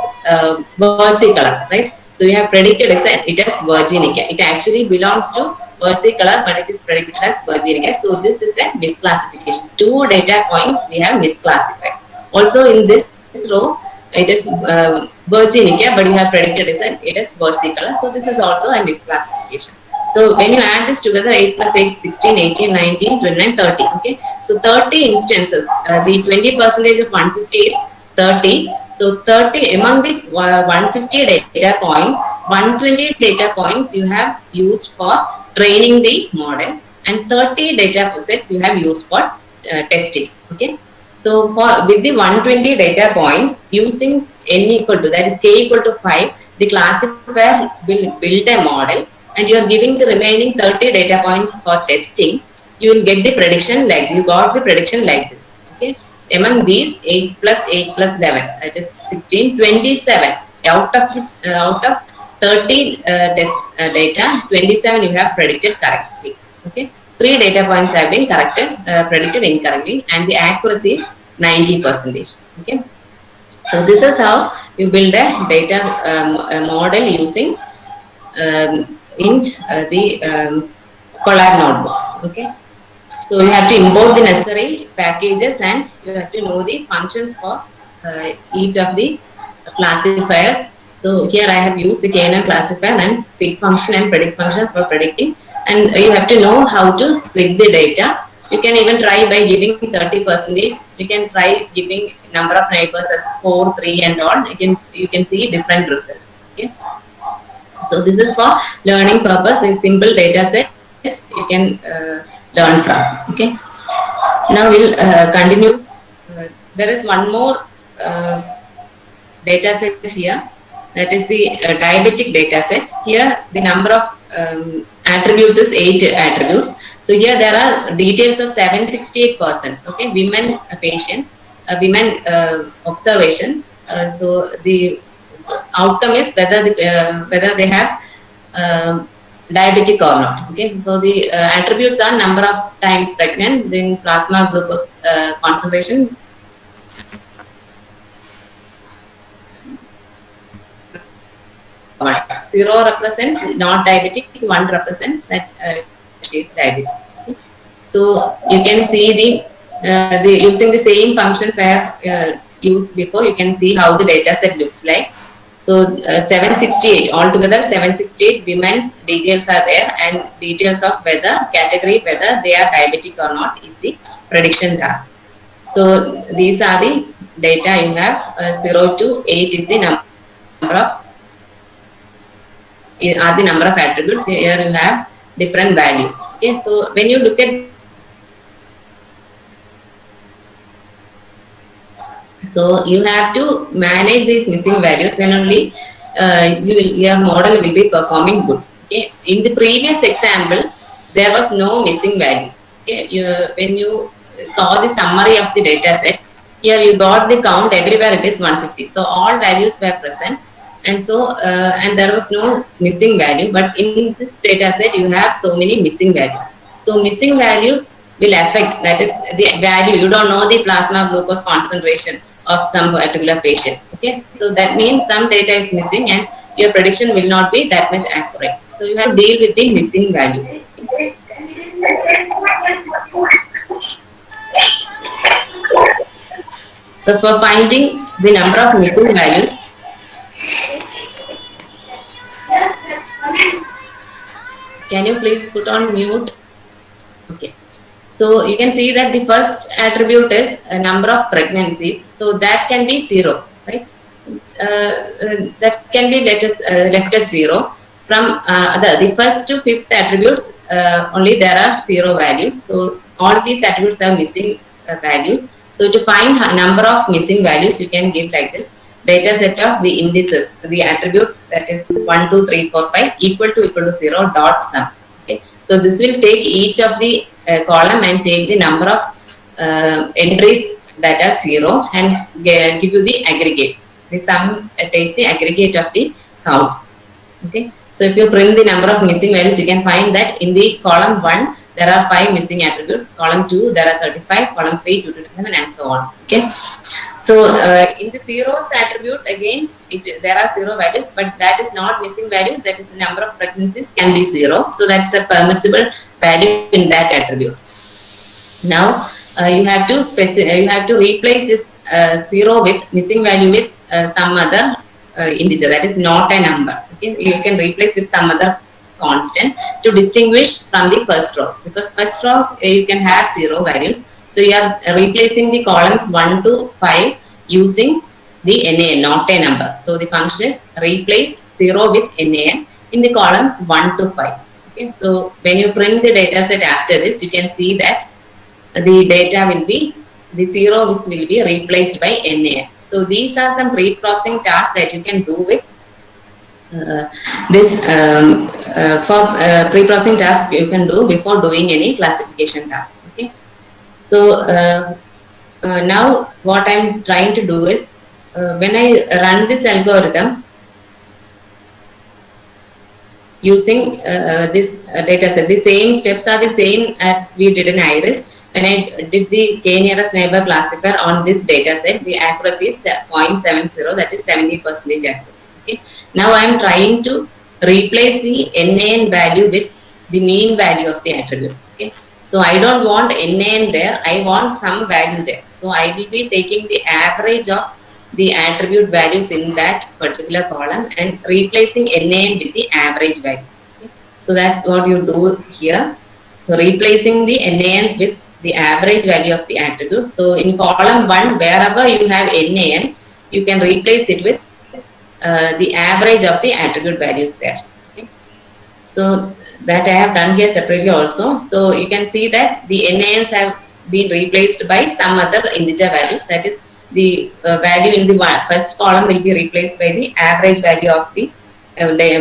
versicolor, right? So you have predicted it as Virginica. It actually belongs to versicolor, but it is predicted as Virginica. So this is a misclassification. Two data points we have misclassified. Also in this row, it is Virginica, but you have predicted it as versicolor. So this is also a misclassification. So when you add this together, 8 plus 8, 16, 18, 19, 29, 30. Okay. So 30 instances. The 20% of 150 is 30. So 30 among the 150 data points, 120 data points you have used for training the model, and 30 data sets you have used for testing. Okay. So for with the 120 data points, using n equal to, that is k equal to 5, the classifier will build a model, and you are giving the remaining 30 data points for testing. You will get the prediction like you got the prediction like this. Okay. Among these, 8 plus 8 plus 11, that is 16, 27. Out of 30 test data, 27 you have predicted correctly. Okay. 3 data points have been predicted incorrectly, and the accuracy is 90%. Okay. So this is how you build a data a model using in the Colab notebooks. Okay. So you have to import the necessary packages, and you have to know the functions for each of the classifiers. So here I have used the KNN classifier and fit function and predict function for predicting. And you have to know how to split the data. You can even try by giving 30%. You can try giving number of neighbors as 4, 3 and all. You can see different results. Okay. So this is for learning purpose. In simple data set you can learn from. Okay. Now we'll continue. There is one more data set here, that is the diabetic data set. Here the number of attributes is 8 attributes. So here there are details of 768 persons. Okay, women patients, women observations. So the outcome is whether they have diabetic or not. Okay, so the attributes are number of times pregnant, then plasma glucose concentration. 0 represents not diabetic, 1 represents that she is diabetic. Okay. So you can see the using the same functions I have used before. You can see how the data set looks like. So 768 altogether, 768 women's details are there, and details of category whether they are diabetic or not is the prediction task. So these are the data you have. 0 to 8 is the number of attributes. Here you have different values. Okay, so when you look at, so you have to manage these missing values, then only your model will be performing good. Okay, in the previous example there was no missing values. Okay, when you saw the summary of the data set, here you got the count everywhere, it is 150. So all values were present, and so and there was no missing value. But in this data set you have so many missing values. So missing values will affect, that is the value, you don't know the plasma glucose concentration of some particular patient. Okay, so that means some data is missing and your prediction will not be that much accurate. So you have to deal with the missing values. So for finding the number of missing values, can you please put on mute? Okay. So you can see that the first attribute is a number of pregnancies. So that can be 0, right? That can be left as 0. From the first to fifth attributes, only there are 0 values. So all these attributes have missing values. So to find number of missing values, you can give like this: data set of the indices, the attribute that is 1, 2, 3, 4, 5 equal to 0 dot sum. Okay, so this will take each of the column and take the number of entries that are 0 and give you the aggregate. The sum takes the aggregate of the count. Okay, so if you print the number of missing values, you can find that in the column 1 there are 5 missing attributes. Column 2, there are 35. Column 3, 2 to 7, and so on. Okay. So in the zeroth attribute, again, there are 0 values, but that is not missing value. That is the number of pregnancies can be 0. So that's a permissible value in that attribute. Now you have to replace this 0 with missing value with some other integer that is not a number. Okay, you can replace with some other constant to distinguish from the first row, because first row you can have 0 values. So you are replacing the columns 1 to 5 using the NaN, not a number. So the function is replace 0 with NaN in the columns 1 to 5. Okay, so when you print the data set after this, you can see that the data will be, the zeros will be replaced by NaN. So these are some pre-processing tasks that you can do with this for pre-processing tasks you can do before doing any classification task. Okay. So now what I'm trying to do is when I run this algorithm using this data set, the same steps are the same as we did in IRIS. When I did the k-nearest neighbor classifier on this data set, the accuracy is 0.70, that is 70% accuracy. Okay. Now I am trying to replace the NaN value with the mean value of the attribute. Okay. So I don't want NaN there, I want some value there. So I will be taking the average of the attribute values in that particular column and replacing NaN with the average value. Okay. So that's what you do here. So replacing the NaNs with the average value of the attribute. So in column 1, wherever you have NaN, you can replace it with the average of the attribute values there. Okay. So that I have done here separately also. So you can see that the NaNs have been replaced by some other integer values. That is, the value in the first column will be replaced by the average value of the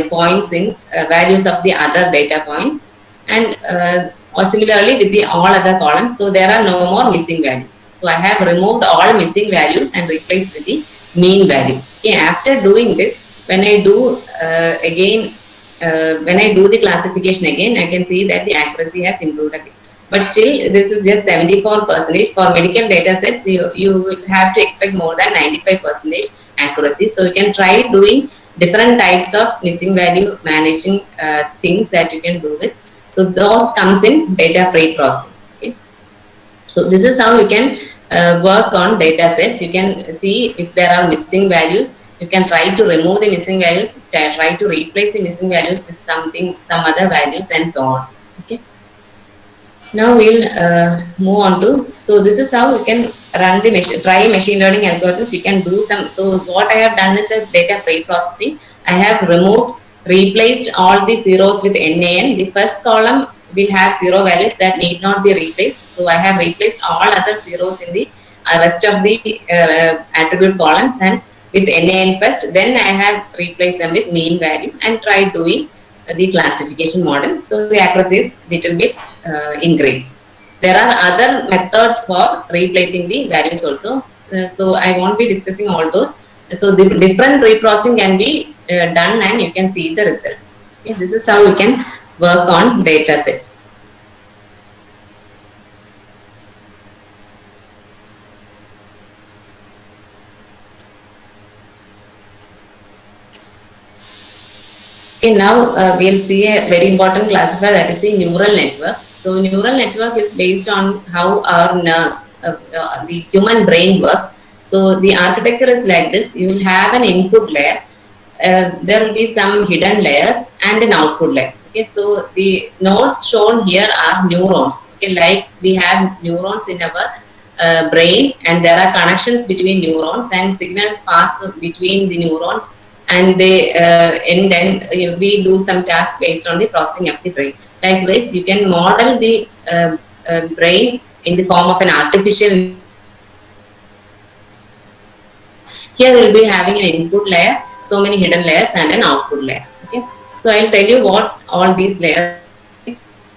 points in values of the other data points, and or similarly with the all other columns. So there are no more missing values. So I have removed all missing values and replaced with the mean value. Okay, after doing this, when I do again, when I do the classification again, I can see that the accuracy has improved again. But still, this is just 74%. For medical data sets, you will have to expect more than 95% accuracy. So you can try doing different types of missing value managing things that you can do with. So those comes in data pre-processing. Okay. So this is how you can work on data sets. You can see if there are missing values. You can try to remove the missing values, try to replace the missing values with something, some other values, and so on. Okay. Now we'll move on to, so this is how you can run the try machine learning algorithms. You can do some, so what I have done is a data pre-processing. I have replaced all the zeros with NaN. The first column will have 0 values that need not be replaced. So I have replaced all other zeros in the rest of the attribute columns and with NaN first. Then I have replaced them with mean value and tried doing the classification model. So the accuracy is little bit increased. There are other methods for replacing the values also. So I won't be discussing all those. So the different reprocessing can be done and you can see the results. Okay, this is how you can work on data sets. Okay, now we'll see a very important classifier, that is the neural network. So neural network is based on how our nerves, the human brain works. So the architecture is like this. You will have an input layer. There will be some hidden layers and an output layer. Okay, so the nodes shown here are neurons. Okay, like we have neurons in our brain, and there are connections between neurons, and signals pass between the neurons, and they and then we do some tasks based on the processing of the brain. Likewise, you can model the brain in the form of an artificial. Here we will be having an input layer, so many hidden layers, and an output layer. Okay, so I will tell you what all these layers.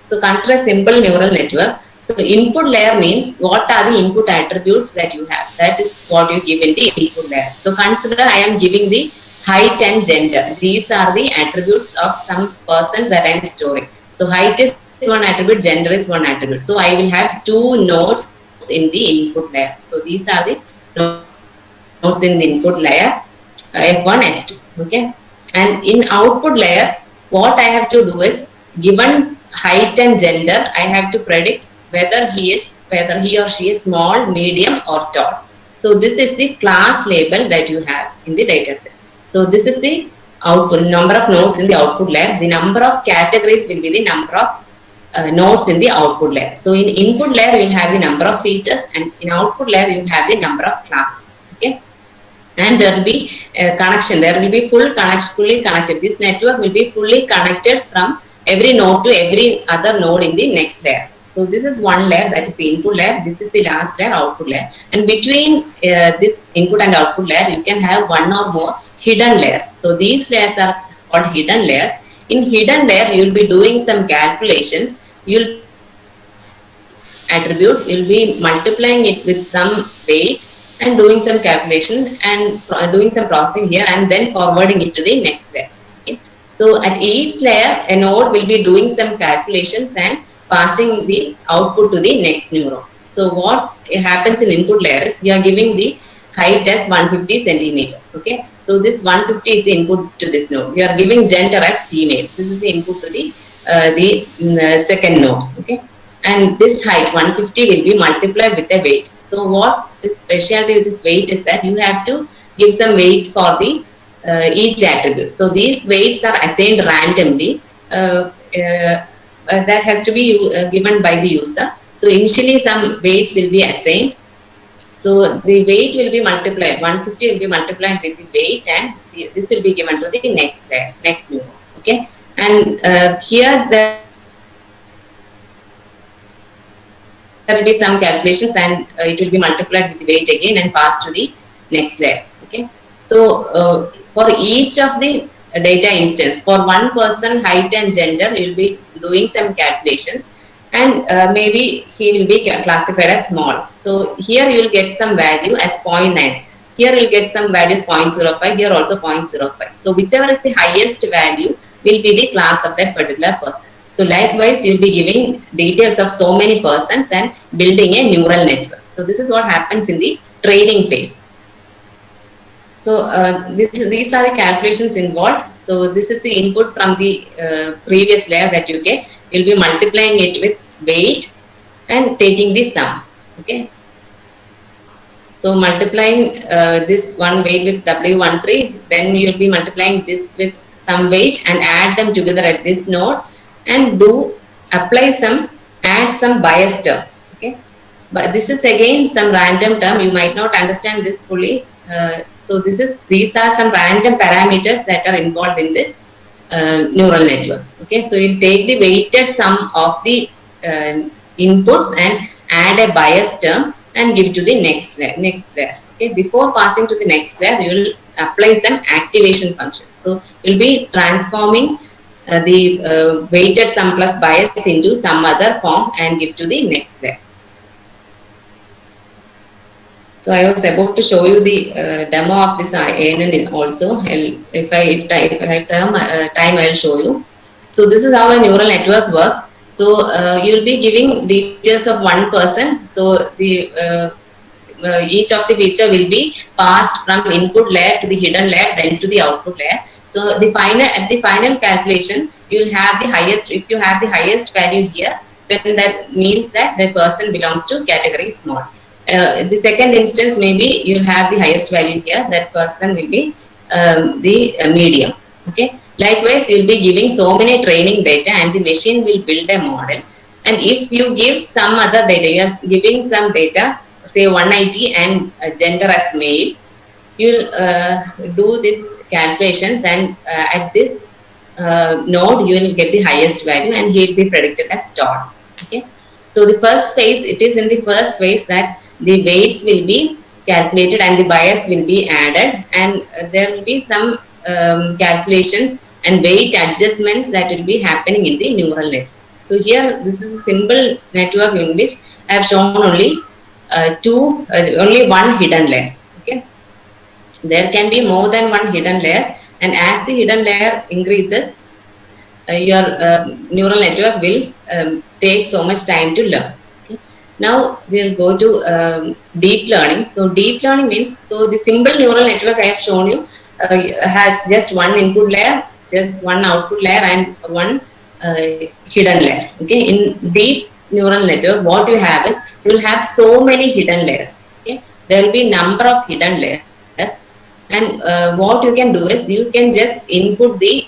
So consider a simple neural network. So the input layer means what are the input attributes that you have. That is what you give in the input layer. So consider I am giving the height and gender. These are the attributes of some persons that I am storing. So height is one attribute, gender is one attribute. So I will have two nodes in the input layer. So these are the nodes in the input layer, F1, F2. Okay. And in output layer, what I have to do is, given height and gender, I have to predict whether he or she is small, medium, or tall. So this is the class label that you have in the data set. So this is the output, number of nodes in the output layer. The number of categories will be the number of nodes in the output layer. So in input layer, you will have the number of features, and in output layer, you will have the number of classes. Okay. And there will be a connection. There will be fully connected. This network will be fully connected from every node to every other node in the next layer. So this is one layer, that is the input layer. This is the last layer, output layer. And between this input and output layer, you can have one or more hidden layers. So these layers are called hidden layers. In hidden layer, you will be doing some calculations. You will attribute, you will be multiplying it with some weight and doing some calculation and doing some processing here, and then forwarding it to the next layer. Okay. So at each layer, a node will be doing some calculations and passing the output to the next neuron. So what happens in input layer is, you are giving the height as 150 centimeter. Okay. So this 150 is the input to this node. You are giving gender as female. This is the input to the second node. Okay. And this height 150 will be multiplied with a weight. So what the specialty of this weight is that you have to give some weight for the each attribute. So these weights are assigned randomly. That has to be given by the user. So initially some weights will be assigned. So the weight will be multiplied. 150 will be multiplied with the weight, and this will be given to the next layer, next neuron. Okay. And here there will be some calculations, and it will be multiplied with the weight again and passed to the next layer. Okay. So for each of the data instance, for one person, height and gender, you will be doing some calculations, and maybe he will be classified as small. So here you will get some value as 0.9. Here you will get some values 0.05. Here also 0.05. So whichever is the highest value will be the class of that particular person. So likewise, you'll be giving details of so many persons and building a neural network. So this is what happens in the training phase. So these are the calculations involved. So this is the input from the previous layer that you get. You'll be multiplying it with weight and taking the sum. Okay. So multiplying this one weight with W13, then you'll be multiplying this with some weight and add them together at this node, and add some bias term. Okay, but this is again some random term. You might not understand this fully. So these are some random parameters that are involved in this neural network. Okay, so you take the weighted sum of the inputs and add a bias term and give it to the next layer. Okay, before passing to the next layer, you will apply some activation function. So you will be transforming the weighted sum plus bias into some other form and give to the next layer. So I was about to show you the demo of this ANN also. If I have time, I will show you. So this is how a neural network works. So you will be giving details of one person. So the each of the feature will be passed from input layer to the hidden layer, then to the output layer. So at the final calculation, you will have the highest. If you have the highest value here, then that means that the person belongs to category small. The second instance, maybe you will have the highest value here. That person will be the medium. Okay. Likewise, you will be giving so many training data, and the machine will build a model. And if you give some other data, you are giving some data, say 180 and gender as male, you will do these calculations, and at this node you will get the highest value, and he will be predicted as tall. Okay, so the first phase, it is in the first phase that the weights will be calculated and the bias will be added, and there will be some calculations and weight adjustments that will be happening in the neural network. So here this is a simple network in which I have shown only only one hidden layer. Okay, there can be more than one hidden layer, and as the hidden layer increases, your neural network will take so much time to learn. Okay. Now we'll go to deep learning. So deep learning means, so the simple neural network I have shown you has just one input layer, just one output layer, and one hidden layer. Okay. In deep neural network, what you have is, you will have so many hidden layers. Okay. There will be number of hidden layers, and what you can do is, you can just input the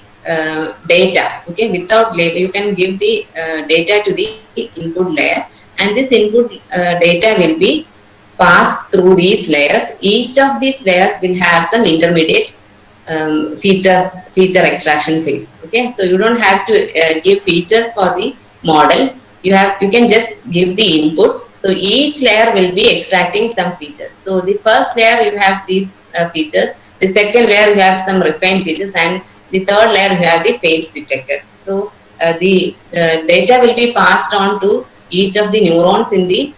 data. Okay, without label, you can give the data to the input layer, and this input data will be passed through these layers. Each of these layers will have some intermediate feature extraction phase. Okay, so you don't have to give features for the model. You can just give the inputs. So each layer will be extracting some features. So the first layer you have these features, the second layer you have some refined features, and the third layer you have the phase detector. So the data will be passed on to each of the neurons in the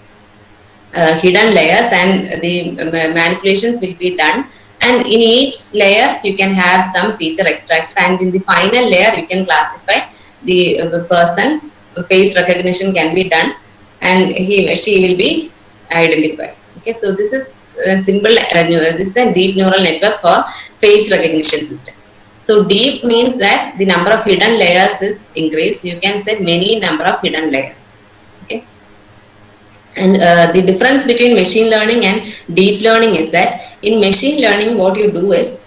hidden layers, and the manipulations will be done, and in each layer you can have some feature extract, and in the final layer you can classify the person. Face recognition can be done, and she will be identified. Okay, so this is simple this is a deep neural network for face recognition system. So deep means that the number of hidden layers is increased. You can set many number of hidden layers. Okay. And the difference between machine learning and deep learning is that, in machine learning, what you do is,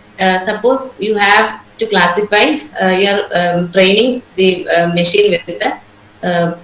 suppose you have to classify your training the machine with the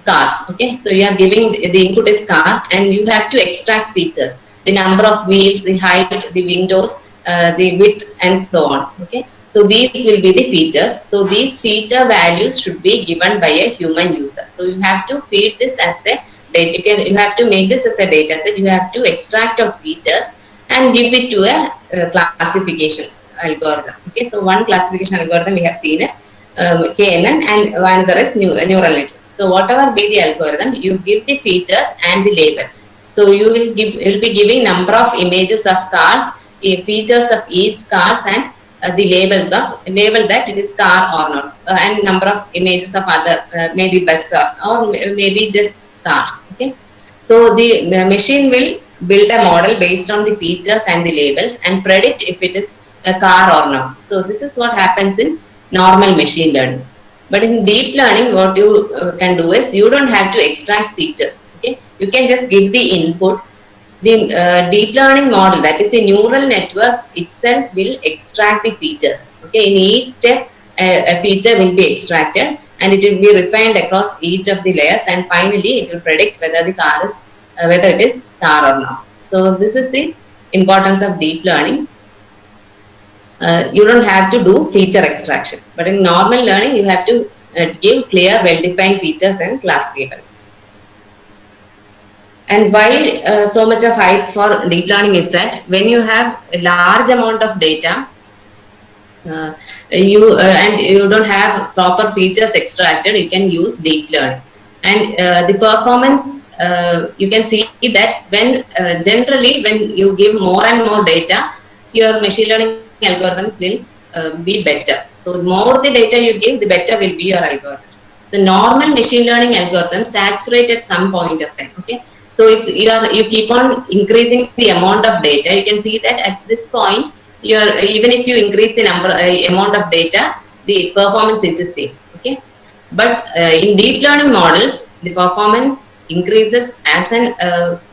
cars. Okay, so you are giving the input is car, and you have to extract features, the number of wheels, the height, the windows, the width, and so on. Okay, so these will be the features. So these feature values should be given by a human user. So you have to feed this as the data. You have to make this as a data set. You have to extract of features and give it to a classification algorithm. Okay, so one classification algorithm we have seen is KNN, and another is neural network. So whatever be the algorithm, you give the features and the label. So you'll be giving number of images of cars, features of each cars, and the label that it is car or not, and number of images of other maybe bus, or maybe just cars. Okay, so the machine will build a model based on the features and the labels, and predict if it is a car or not. So this is what happens in normal machine learning. But in deep learning, what you can do is, you don't have to extract features. Okay, you can just give the input. The deep learning model, that is the neural network itself, will extract the features. Okay, in each step, a feature will be extracted, and it will be refined across each of the layers, and finally it will predict whether the car is whether it is car or not. So this is the importance of deep learning. You don't have to do feature extraction, but in normal learning you have to give clear, well-defined features and class labels. And why so much of hype for deep learning is that, when you have a large amount of data, and you don't have proper features extracted, you can use deep learning, and the performance, you can see that when generally when you give more and more data, your machine learning algorithms will be better. So more the data you give, the better will be your algorithms. So normal machine learning algorithms saturate at some point of time. Okay, so if you keep on increasing the amount of data, you can see that at this point, even if you increase the amount of data, the performance is the same. Okay, but in deep learning models, the performance increases as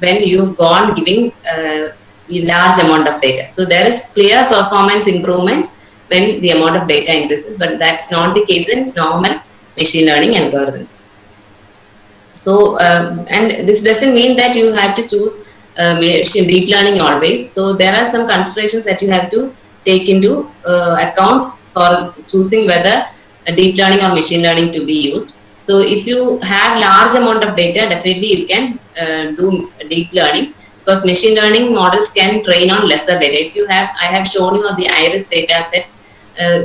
when you go on giving a large amount of data. So there is clear performance improvement when the amount of data increases, but that's not the case in normal machine learning algorithms. So and this doesn't mean that you have to choose deep learning always. So there are some considerations that you have to take into account for choosing whether deep learning or machine learning to be used. So if you have large amount of data, definitely you can do deep learning, because machine learning models can train on lesser data. If you have, I have shown you the iris data set.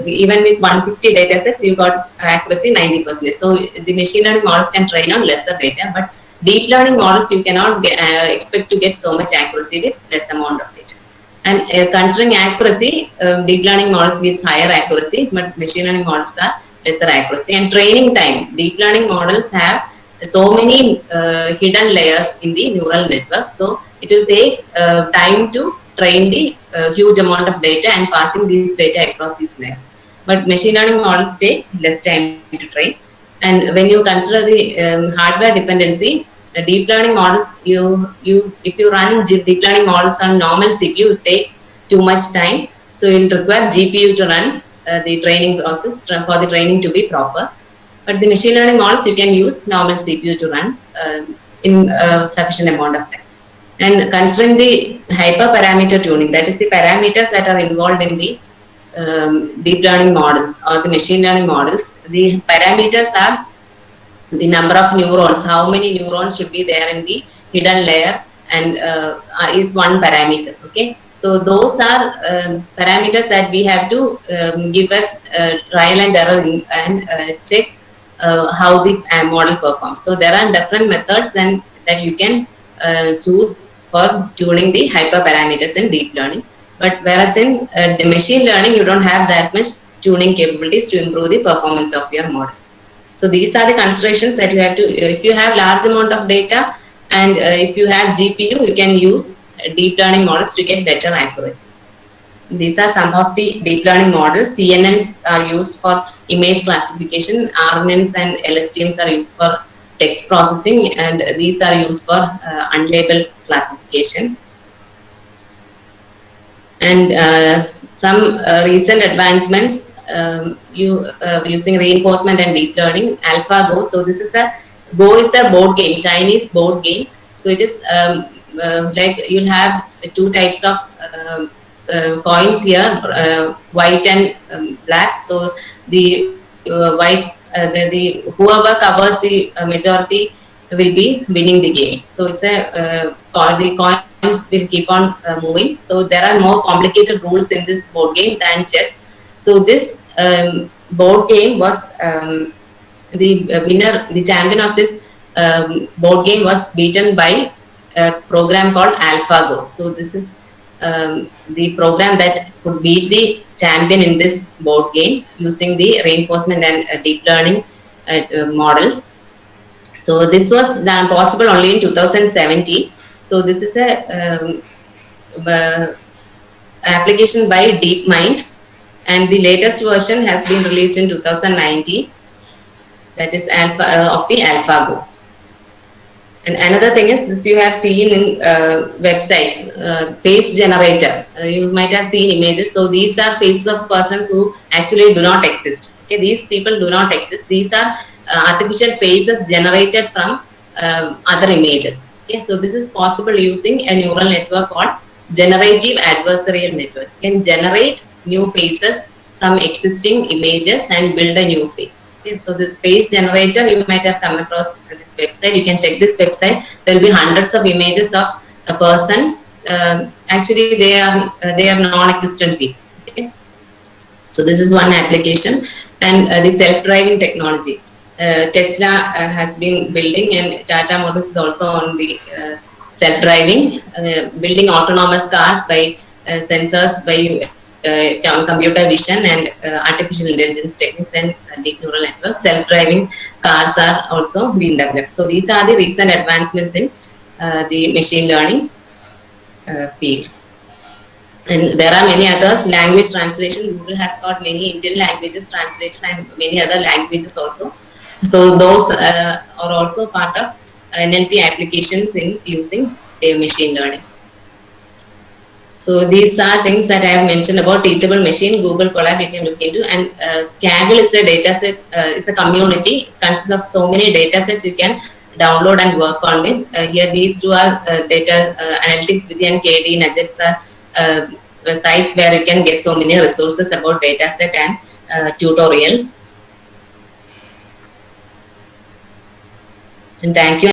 Even with 150 data sets, you got accuracy 90%. So the machine learning models can train on lesser data, but deep learning models, you cannot expect to get so much accuracy with less amount of data. And considering accuracy, deep learning models gives higher accuracy, but machine learning models are lesser accuracy. And training time. Deep learning models have so many hidden layers in the neural network. So it will take time to train the huge amount of data and passing these data across these layers. But machine learning models take less time to train. And when you consider the hardware dependency, the deep learning models, if you run deep learning models on normal CPU, it takes too much time. So you will require GPU to run the training process for the training to be proper. But the machine learning models, you can use normal CPU to run in sufficient amount of time. And considering the hyperparameter tuning, that is the parameters that are involved in the deep learning models or the machine learning models, the parameters are the number of neurons, how many neurons should be there in the hidden layer, and is one parameter. Okay, so those are parameters that we have to give us trial and error and check how the model performs. So there are different methods and that you can choose for tuning the hyperparameters in deep learning. But whereas in the machine learning, you don't have that much tuning capabilities to improve the performance of your model. So these are the considerations that you have to, if you have large amount of data and if you have GPU, you can use deep learning models to get better accuracy. These are some of the deep learning models. CNNs are used for image classification, RNNs and LSTMs are used for text processing, and these are used for unlabeled classification. And some recent advancements using reinforcement and deep learning, AlphaGo. So this is Go is a board game, Chinese board game. So it is like you'll have two types of coins here, white and black. So the whites, the whoever covers the majority will be winning the game. So it's the coins will keep on moving. So there are more complicated rules in this board game than chess. So this board game was the winner, the champion of this board game was beaten by a program called AlphaGo. So this is the program that could beat the champion in this board game using the reinforcement and deep learning models. So this was done possible only in 2017. So this is a application by DeepMind, and the latest version has been released in 2019. That is of the AlphaGo. And another thing is this you have seen in websites, face generator. You might have seen images. So these are faces of persons who actually do not exist. Okay, these people do not exist. These are artificial faces generated from other images. Okay, so this is possible using a neural network called generative adversarial network. You can generate new faces from existing images and build a new face. Okay, so this face generator, you might have come across this website. You can check this website. There will be hundreds of images of persons. Actually, they are non-existent people. Okay? So this is one application, and the self-driving technology. Tesla has been building, and Tata Motors is also on the self-driving, building autonomous cars by sensors, by computer vision and artificial intelligence techniques and deep neural networks. Self-driving cars are also being developed. So these are the recent advancements in the machine learning field. And there are many others. Language translation, Google has got many Indian languages translated and many other languages also. So those are also part of NLP applications in using machine learning. So these are things that I have mentioned about teachable machine, Google Colab you can look into, and Kaggle is a data set, it's a community. It consists of so many data sets you can download and work on it. Here these two are data analytics within KD, Nuggets are sites where you can get so many resources about data set and tutorials. And thank you.